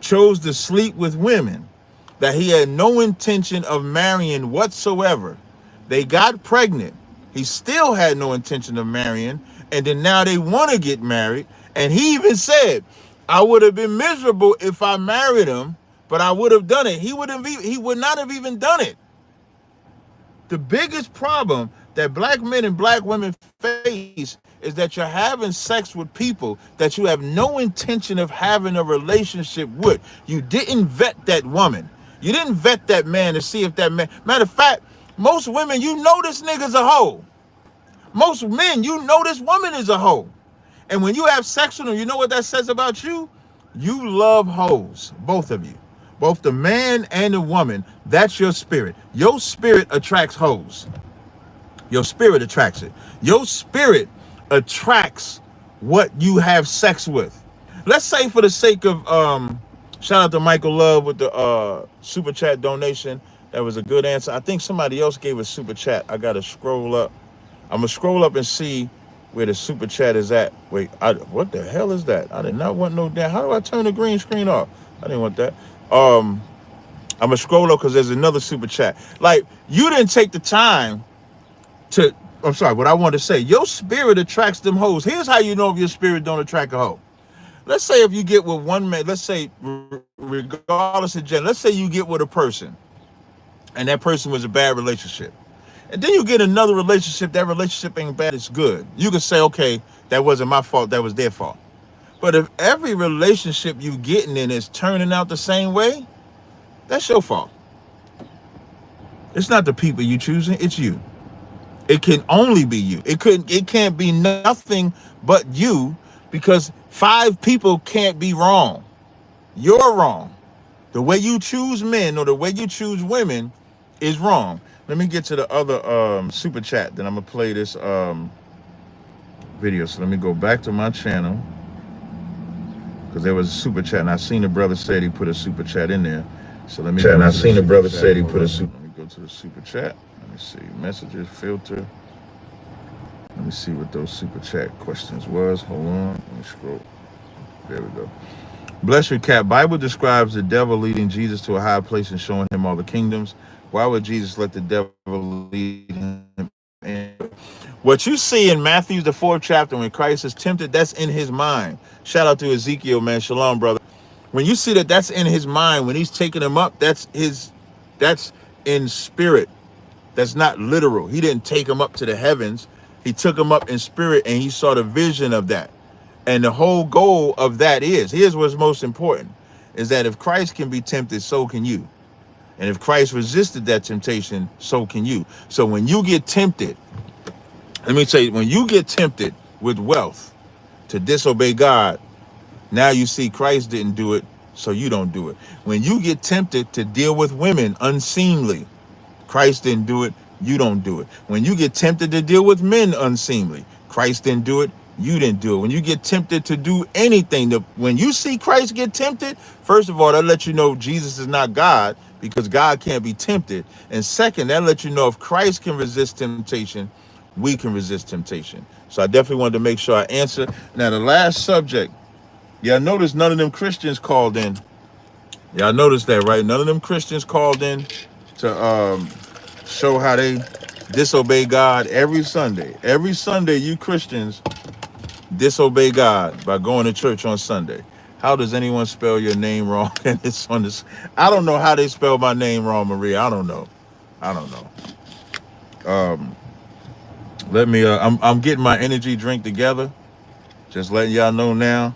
chose to sleep with women that he had no intention of marrying whatsoever. They got pregnant. He still had no intention of marrying. And then now they want to get married. And he even said, I would have been miserable if I married him, but I would have done it. He would not have even done it. The biggest problem that black men and black women face is that you're having sex with people that you have no intention of having a relationship with. You didn't vet that woman. You didn't vet that man to see if that man... Matter of fact, most women, you know this nigga's a hoe. Most men, you know this woman is a hoe. And when you have sex with them, you know what that says about you? You love hoes, both of you. Both the man and the woman, that's your spirit. Your spirit attracts hoes. Your spirit attracts it. Your spirit attracts what you have sex with. Let's say for the sake of, shout out to Michael Love with the super chat donation. That was a good answer. I think somebody else gave a super chat. I got to scroll up. I'm going to scroll up and see where the super chat is at. Wait, what the hell is that? I did not want no damn. How do I turn the green screen off? I didn't want that. I'm going to scroll up because there's another super chat. Like, you didn't take the time to, I'm sorry, what I want to say, your spirit attracts them hoes. Here's how you know if your spirit don't attract a hoe. Let's say if you get with one man, let's say regardless of gender, let's say you get with a person and that person was a bad relationship. And then you get another relationship, that relationship ain't bad, it's good. You can say, okay, that wasn't my fault, that was their fault. But if every relationship you getting in is turning out the same way, that's your fault. It's not the people you choosing, it's you. It can only be you. It can't be nothing but you, because 5 people can't be wrong. You're wrong. The way you choose men or the way you choose women is wrong. Let me get to the other super chat, then I'm gonna play this video. So let me go back to my channel, because there was a super chat and I seen the brother said he put a super chat in there. So let me go to the super chat. Let me go to the super chat. Let me see, messages, filter. Let me see what those super chat questions was. Hold on, let me scroll. There we go. Bless your cat. Bible describes the devil leading Jesus to a high place and showing him all the kingdoms. Why would Jesus let the devil lead him in? What you see in Matthew, the 4th chapter, when Christ is tempted, that's in his mind. Shout out to Ezekiel, man. Shalom, brother. When you see that that's in his mind, when he's taking him up, that's in spirit. That's not literal. He didn't take him up to the heavens. He took him up in spirit, and he saw the vision of that. And the whole goal of that is, here's what's most important, is that if Christ can be tempted, so can you. And if Christ resisted that temptation, so can you. So when you get tempted, let me tell you, when you get tempted with wealth to disobey God, now you see Christ didn't do it, so you don't do it. When you get tempted to deal with women unseemly, Christ didn't do it, you don't do it. When you get tempted to deal with men unseemly, Christ didn't do it, you didn't do it. When you get tempted to do anything, when you see Christ get tempted, first of all, that lets you know Jesus is not God, because God can't be tempted. And second, that lets you know if Christ can resist temptation, we can resist temptation. So I definitely wanted to make sure I answer. Now, the last subject, y'all notice none of them Christians called in. Y'all notice that, right? None of them Christians called in to show how they disobey God every Sunday. Every Sunday, you Christians disobey God by going to church on Sunday. How does anyone spell your name wrong? And it's on this. I don't know how they spell my name wrong, Maria. I don't know. Let me. I'm getting my energy drink together. Just letting y'all know now.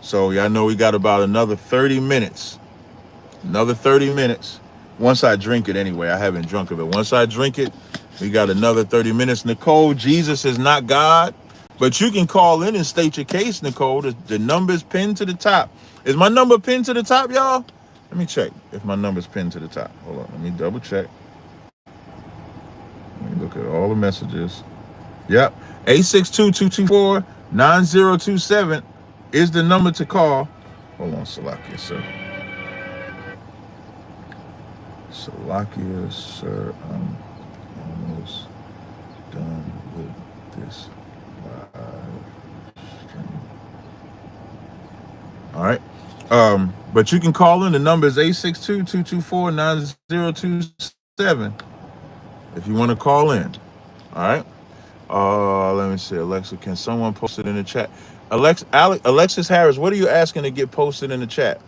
So y'all know we got about another 30 minutes Another 30 minutes. Once I drink it anyway. I haven't drunk it, but once I drink it, we got another 30 minutes. Nicole, Jesus is not God. But you can call in and state your case, Nicole. The number's pinned to the top. Is my number pinned to the top, y'all? Let me check if my number's pinned to the top. Hold on. Let me double check. Let me look at all the messages. Yep. 862-224-9027 is the number to call. Hold on, Salakia, sir. Salakia, sir. I'm almost done with this live stream. All right. But you can call in. The number is 862-224-9027 if you want to call in. All right. Let me see. Alexa, can someone post it in the chat? Alexis Harris, what are you asking to get posted in the chat?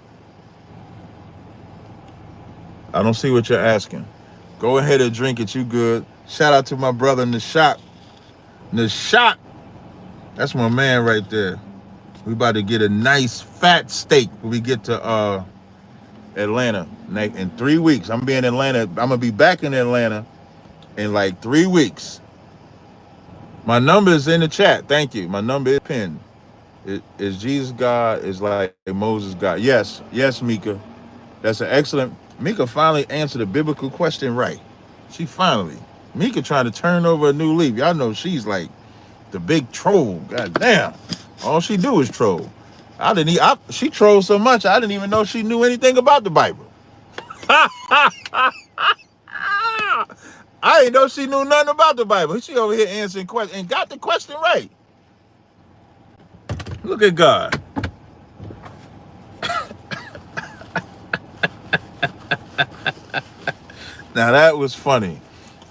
I don't see what you're asking. Go ahead and drink it. You good. Shout out to my brother Nishat. Nishat. That's my man right there. We about to get a nice fat steak when we get to Atlanta in 3 weeks. I'm being in Atlanta. I'm gonna be back in Atlanta in like 3 weeks. My number is in the chat. Thank you. My number is pinned. Is Jesus God? Is like Moses God? Yes, Mika. That's an excellent. Mika finally answered a biblical question right. She finally. Mika trying to turn over a new leaf. Y'all know she's like the big troll. God damn. All she do is troll. She trolls so much I didn't even know she knew anything about the Bible. I didn't know she knew nothing about the Bible. She over here answering questions and got the question right. Look at God. Now that was funny.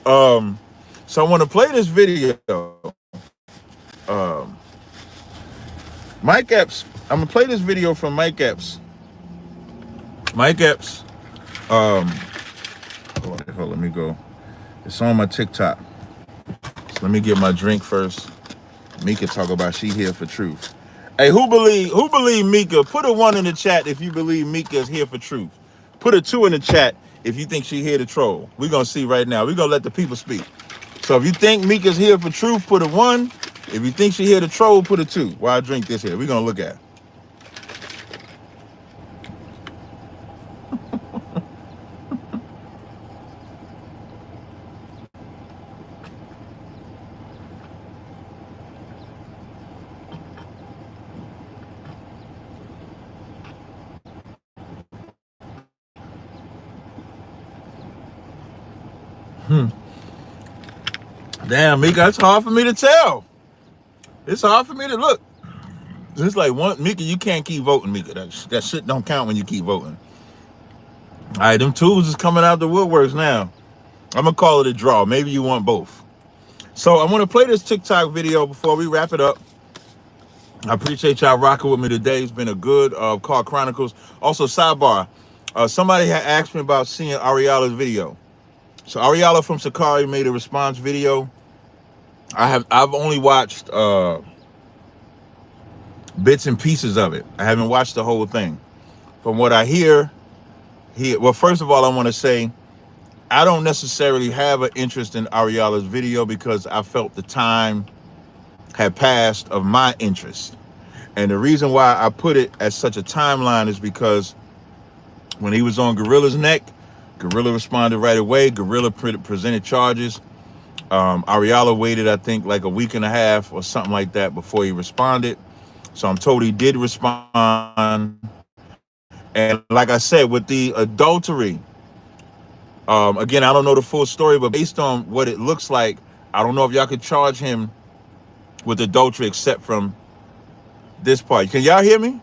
So I want to play this video. Mike Epps. I'm gonna play this video from Mike Epps. Mike Epps. Hold on, let me go. It's on my TikTok. So let me get my drink first. Mika talk about she here for truth. Hey, who believe Mika? Put a 1 in the chat if you believe Mika is here for truth. Put a 2 in the chat if you think she here to troll. We're gonna see right now. We're gonna let the people speak. So if you think Mika's here for truth, put a 1. If you think she here to troll, put a 2. While I drink this here, we're gonna look at it. Damn, Mika, it's hard for me to tell. It's hard for me to look. It's like Mika, you can't keep voting, Mika. That shit don't count when you keep voting. All right, them tools is coming out the woodworks now. I'm gonna call it a draw. Maybe you want both. So I want to play this TikTok video before we wrap it up. I appreciate y'all rocking with me today. It's been a good Car Chronicles. Also, sidebar. Somebody had asked me about seeing Ariala's video. So Ariala from Sakari made a response video. I've only watched bits and pieces of it. I haven't watched the whole thing. From what I hear, well, first of all, I want to say I don't necessarily have an interest in Ariala's video because I felt the time had passed of my interest. And the reason why I put it as such a timeline is because when he was on Gorilla's neck, Gorilla responded right away. Gorilla presented charges. Ariala waited, I think, like a week and a half or something like that before he responded. So I'm told he did respond. And like I said, with the adultery, again, I don't know the full story, but based on what it looks like, I don't know if y'all could charge him with adultery except from this part. Can y'all hear me?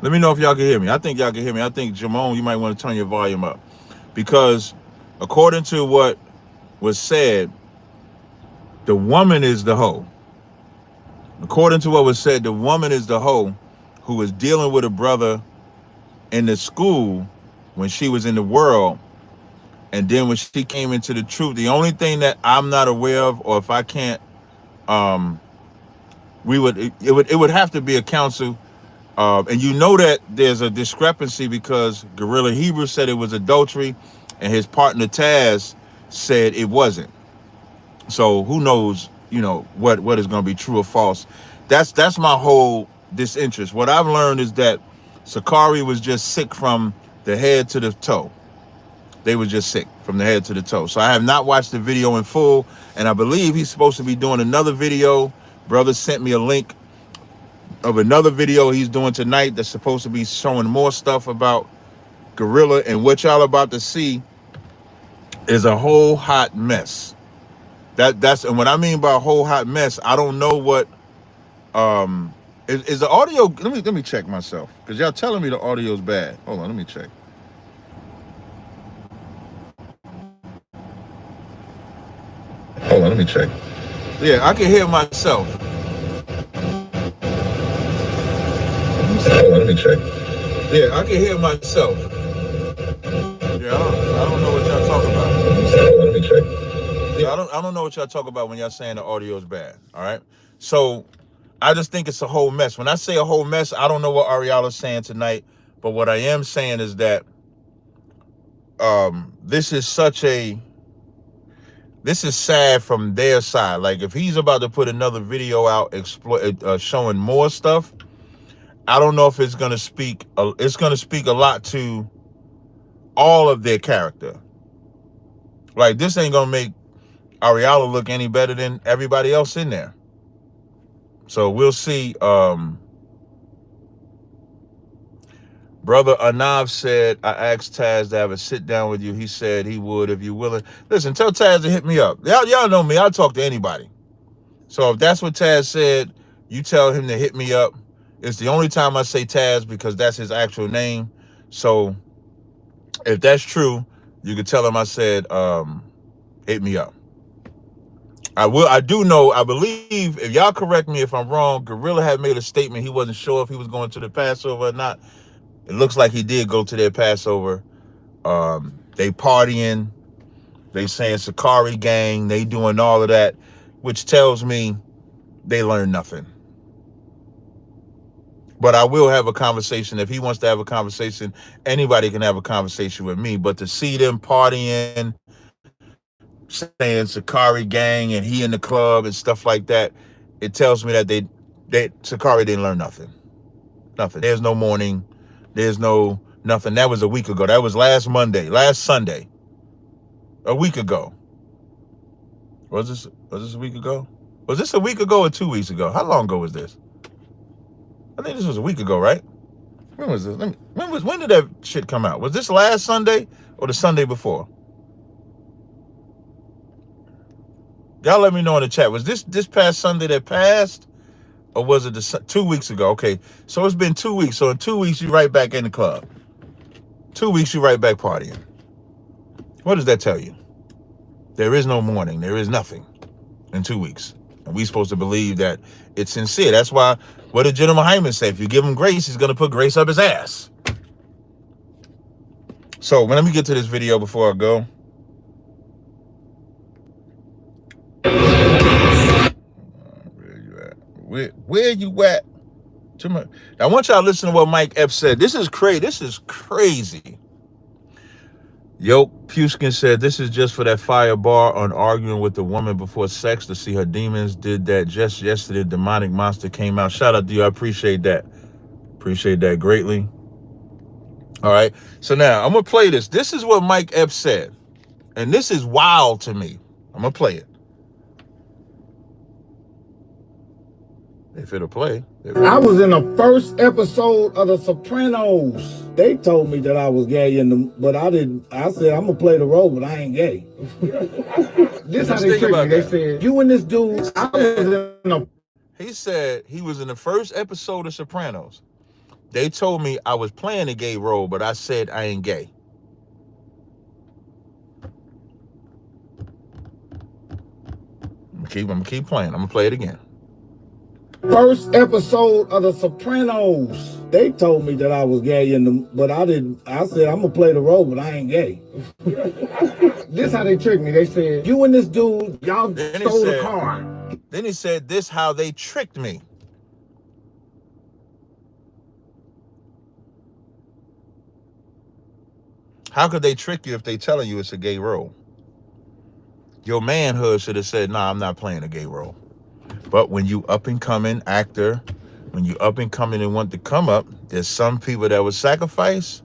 Let me know if y'all can hear me. I think y'all can hear me. I think, Jamon, you might want to turn your volume up. Because according to what was said, the woman is the hoe. According to what was said, the woman is the hoe who was dealing with a brother in the school when she was in the world. And then when she came into the truth, the only thing that I'm not aware of, or if I can't, it would have to be a counsel And you know that there's a discrepancy because Gorilla Hebrew said it was adultery and his partner Taz said it wasn't. So who knows, what is going to be true or false. That's my whole disinterest. What I've learned is that Sakari was just sick from the head to the toe. They were just sick from the head to the toe. So I have not watched the video in full, and I believe he's supposed to be doing another video. Brother sent me a link of another video he's doing tonight that's supposed to be showing more stuff about Gorilla, and what y'all about to see is a whole hot mess. That's and what I mean by a whole hot mess, I don't know what is the audio. Let me check myself, because y'all telling me the audio's bad. Hold on, let me check. Hold on, let me check. Yeah, I can hear myself. Hold on, let me check. Yeah, I can hear myself. Yeah, I don't know what y'all talking about. Hold on, let me check. Yeah, I don't know what y'all talk about when y'all saying the audio is bad. All right. So I just think it's a whole mess. When I say a whole mess, I don't know what Ariala's saying tonight, but what I am saying is that this is sad from their side. Like, if he's about to put another video out showing more stuff, I don't know if it's going to speak. It's going to speak a lot to all of their character. Like, this ain't going to make Ariala look any better than everybody else in there. So we'll see. Brother Anav said, I asked Taz to have a sit down with you. He said he would if you willing. Listen, tell Taz to hit me up. Y'all know me. I'll talk to anybody. So if that's what Taz said, you tell him to hit me up. It's the only time I say Taz because that's his actual name. So if that's true, you can tell him I said, hit me up. I believe, if y'all correct me if I'm wrong, Gorilla had made a statement he wasn't sure if he was going to the Passover or not. It looks like he did go to their Passover. They partying. They saying Sakari gang. They doing all of that, which tells me they learned nothing. But I will have a conversation. If he wants to have a conversation, anybody can have a conversation with me. But to see them partying, saying Sakari gang and he in the club and stuff like that, it tells me that Sakari didn't learn nothing. Nothing. There's no morning. There's no nothing. That was a week ago. That was last Sunday. A week ago. Was this a week ago? Was this a week ago or 2 weeks ago? How long ago was this? I think this was a week ago, right? When was this? When did that shit come out? Was this last Sunday or the Sunday before? Y'all let me know in the chat. Was this past Sunday that passed? Or was it 2 weeks ago? Okay, so it's been 2 weeks. So in 2 weeks, you right back in the club. 2 weeks, you right back partying. What does that tell you? There is no mourning. There is nothing in 2 weeks. And we supposed to believe that it's sincere. That's why, what did General Hyman say? If you give him grace, he's going to put grace up his ass. So let me get to this video before I go. Where you at? I want y'all to listen to what Mike Epps said. This is crazy. Yo, Puskin said, this is just for that fire bar on arguing with the woman before sex to see her demons. Did that just yesterday. Demonic monster came out. Shout out to you. I appreciate that. Appreciate that greatly. All right. So now I'm going to play this. This is what Mike Epps said. And this is wild to me. I'm going to play it. If it'll play. I was in the first episode of The Sopranos. They told me that I was gay, but I didn't. I said, I'm going to play the role, but I ain't gay. This how they tricked me. They said, you and this dude, I was in a... He said he was in the first episode of Sopranos. They told me I was playing a gay role, but I said I ain't gay. I'm going to keep playing. I'm going to play it again. First episode of The Sopranos. They told me that I was gay, but I didn't. I said, I'm going to play the role, but I ain't gay. This how they tricked me. They said, you and this dude, y'all stole the car. Then he said, this how they tricked me. How could they trick you if they telling you it's a gay role? Your manhood should have said, nah, I'm not playing a gay role. But when you up and coming actor, when you up and coming and want to come up, there's some people that will sacrifice.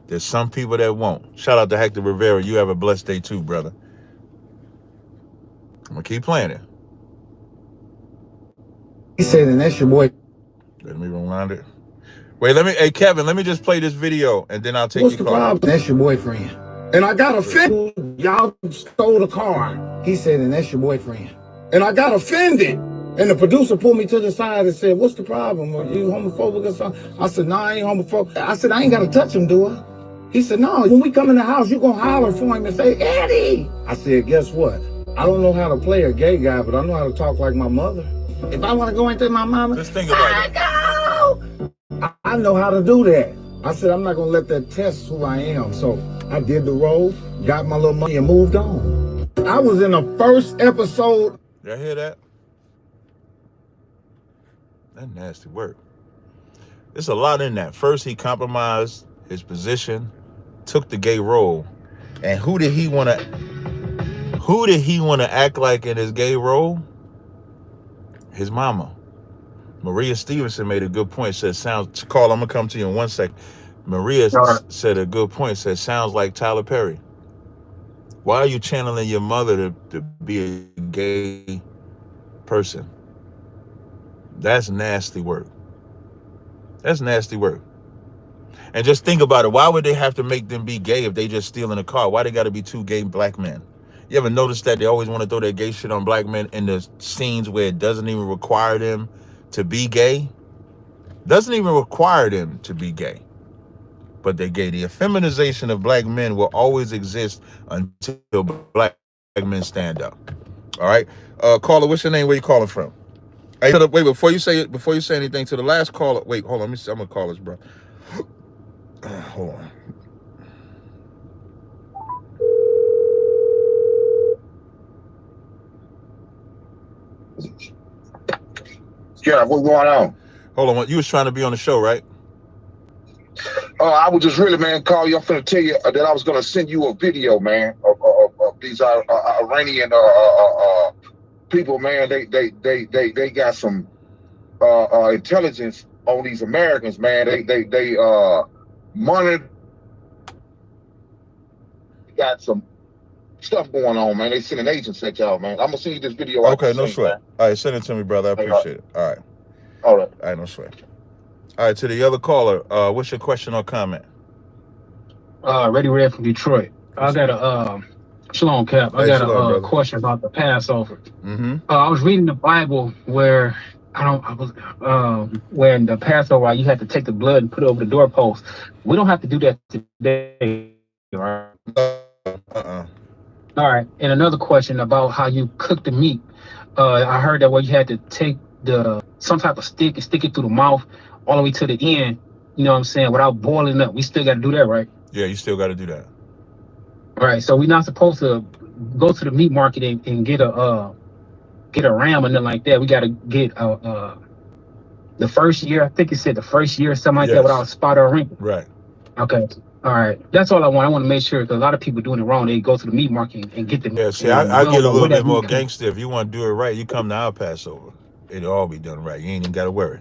There's some people that won't. Shout out to Hector Rivera. You have a blessed day too, brother. I'm going to keep playing it. He said, and that's your boy. Let me rewind it. Wait, hey, Kevin, let me just play this video and then I'll take What's your the call. problem? That's your boyfriend. And I got offended. Y'all stole the car. He said, and that's your boyfriend. And I got offended. And the producer pulled me to the side and said, what's the problem? Are you homophobic or something? I said, no, I ain't homophobic. I said, I ain't got to touch him, do I? He said, no, when we come in the house, you going to holler for him and say, Eddie. I said, guess what? I don't know how to play a gay guy, but I know how to talk like my mother. If I want to go into my mama, just think about it. I know how to do that. I said, I'm not going to let that test who I am. So I did the role, got my little money, and moved on. I was in the first episode. Y'all hear that? That nasty work. There's a lot in that. First, he compromised his position, took the gay role. And who did he want to act like in his gay role? His mama. Maria Stevenson made a good point. Said, sounds, Carl, I'm going to come to you in 1 second. Maria said a good point. Said, sounds like Tyler Perry. Why are you channeling your mother to be a gay person? That's nasty work. That's nasty work. And just think about it. Why would they have to make them be gay if they just stealing a car? Why they got to be two gay black men? You ever notice that they always want to throw their gay shit on black men in the scenes where it doesn't even require them to be gay? Doesn't even require them to be gay. But they're gay. The effeminization of black men will always exist until black men stand up. All right. Caller, what's your name? Where you calling from? Hey, wait, before you say anything to the last caller, wait, hold on. I'm gonna call this, bro. Hold on. Yeah, what's going on? Hold on. You was trying to be on the show, right? I was just really, man, call you. I'm finna tell you that I was gonna send you a video, man, of these Iranian people, man. They got some intelligence on these Americans, man. They monitor. Got some stuff going on, man. They sending agents at y'all, man. I'm gonna send you this video. Okay, no sweat. All right, send it to me, brother. I appreciate it. All right. All right. All right, no sweat. All right, to the other caller, what's your question or comment? Ready Red from Detroit. I got a Shalom Cap. I got a question about the Passover. Mm-hmm. I was reading the Bible where when the Passover, you had to take the blood and put it over the doorpost. We don't have to do that today, right? Uh-uh. All right. And another question about how you cook the meat. I heard that you had to take some type of stick and stick it through the mouth all the way to the end, you know what I'm saying, without boiling up. We still got to do that, right? Yeah, you still got to do that. All right, so we're not supposed to go to the meat market and get a ram or nothing like that. We got to get the first year. I think it said the first year or something like that without a spot or a wrinkle. Right. Okay. All right. That's all I want. I want to make sure, because a lot of people doing it wrong. They go to the meat market and get the meat. Yeah, see, I get a little bit more gangster. If you want to do it right, you come to our Passover. It'll all be done right. You ain't even got to worry.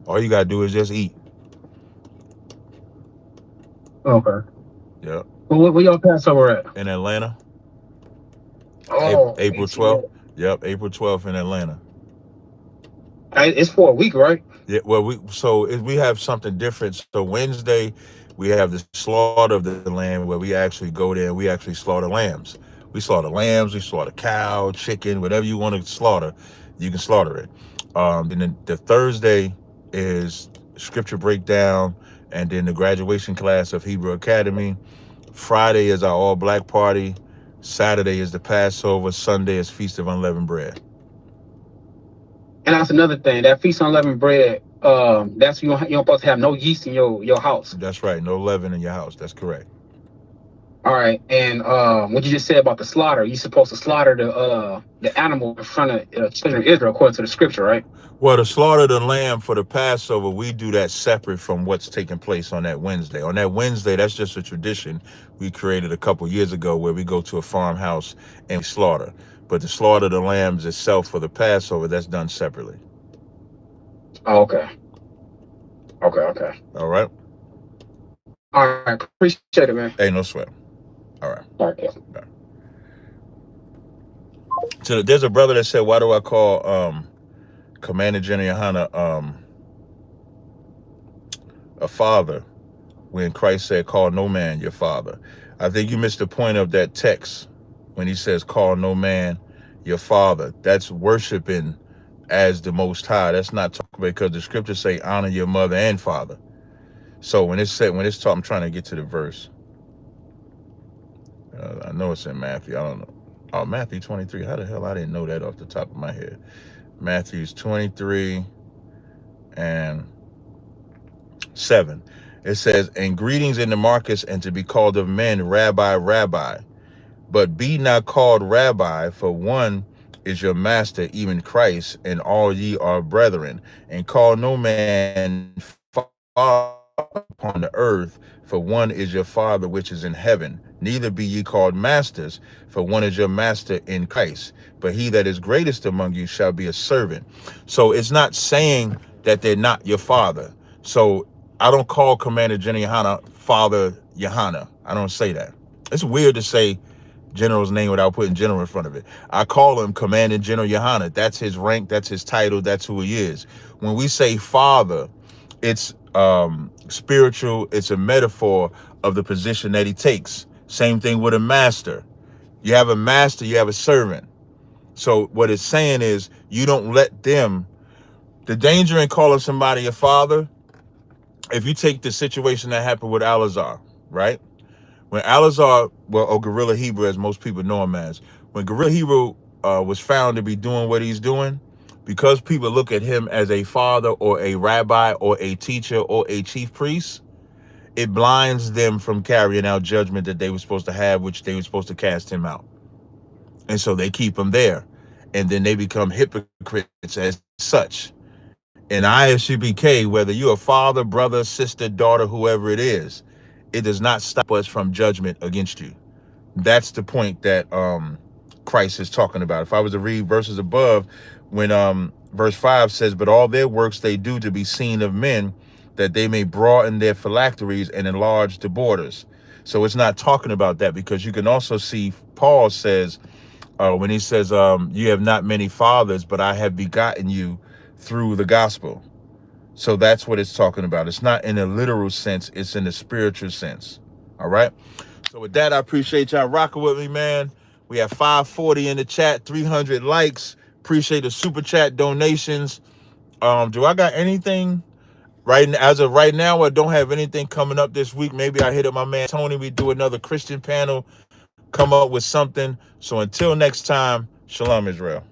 All you got to do is just eat. Okay. Yeah. Well, where y'all Passover at? In Atlanta. Oh, April 12th. Yep, April 12th in Atlanta. It's for a week, right? Yeah, well, we have something different. So Wednesday, we have the slaughter of the lamb where we actually go there and we actually slaughter lambs. We slaughter lambs, we slaughter cow, chicken, whatever you want to slaughter, you can slaughter it. And then the Thursday is scripture breakdown, and then the graduation class of Hebrew Academy. Friday is our all-black party. Saturday is the Passover. Sunday is Feast of Unleavened Bread. And that's another thing. That Feast of Unleavened Bread, that's you don't supposed to have no yeast in your house. That's right. No leaven in your house. That's correct. All right, and what you just said about the slaughter, you're supposed to slaughter the animal in front of children of Israel according to the scripture, right? Well, to slaughter the lamb for the Passover, we do that separate from what's taking place on that Wednesday. On that Wednesday, that's just a tradition we created a couple years ago where we go to a farmhouse and we slaughter. But to slaughter the lambs itself for the Passover, that's done separately. Oh, okay. Okay. All right. All right. Appreciate it, man. Hey, no sweat. All right. All right. Bye. So there's a brother that said, why do I call Commander General Yohana a father when Christ said, call no man your father? I think you missed the point of that text when he says, call no man your father. That's worshiping as the Most High. That's not talking, because the scriptures say honor your mother and father. So when it's taught, I'm trying to get to the verse. I know it's in Matthew. I don't know. Oh, Matthew 23. How the hell I didn't know that off the top of my head? Matthew's 23 and 7. It says, and greetings in the markets, and to be called of men, Rabbi, Rabbi. But be not called Rabbi, for one is your master, even Christ, and all ye are brethren. And call no man father upon the earth, for one is your Father which is in heaven. Neither be ye called masters, for one is your master in Christ. But he that is greatest among you shall be a servant. So it's not saying that they're not your father. So I don't call Commander General Yohana Father Yohana. I don't say that. It's weird to say general's name without putting general in front of it. I call him Commander General Yohana. That's his rank. That's his title. That's who he is. When we say father, it's spiritual. It's a metaphor of the position that he takes. Same thing with a master. You have a master, you have a servant. So what it's saying is, you don't let them, the danger in calling somebody a father, if you take the situation that happened with Alazar, right? When Alazar, or Guerrilla Hebrew, as most people know him as, when Guerrilla Hebrew was found to be doing what he's doing, because people look at him as a father or a rabbi or a teacher or a chief priest, it blinds them from carrying out judgment that they were supposed to have, which they were supposed to cast him out. And so they keep him there. And then they become hypocrites as such. In ISUBK, whether you're a father, brother, sister, daughter, whoever it is, it does not stop us from judgment against you. That's the point that Christ is talking about. If I was to read verses above, when verse 5 says, but all their works they do to be seen of men, that they may broaden their phylacteries and enlarge the borders. So it's not talking about that, because you can also see Paul says, when he says, you have not many fathers, but I have begotten you through the gospel. So that's what it's talking about. It's not in a literal sense. It's in a spiritual sense. All right. So with that, I appreciate y'all rocking with me, man. We have 540 in the chat, 300 likes. Appreciate the super chat donations. Do I got anything as of right now? I don't have anything coming up this week. Maybe I hit up my man Tony. We do another Christian panel, come up with something. So until next time, Shalom, Israel.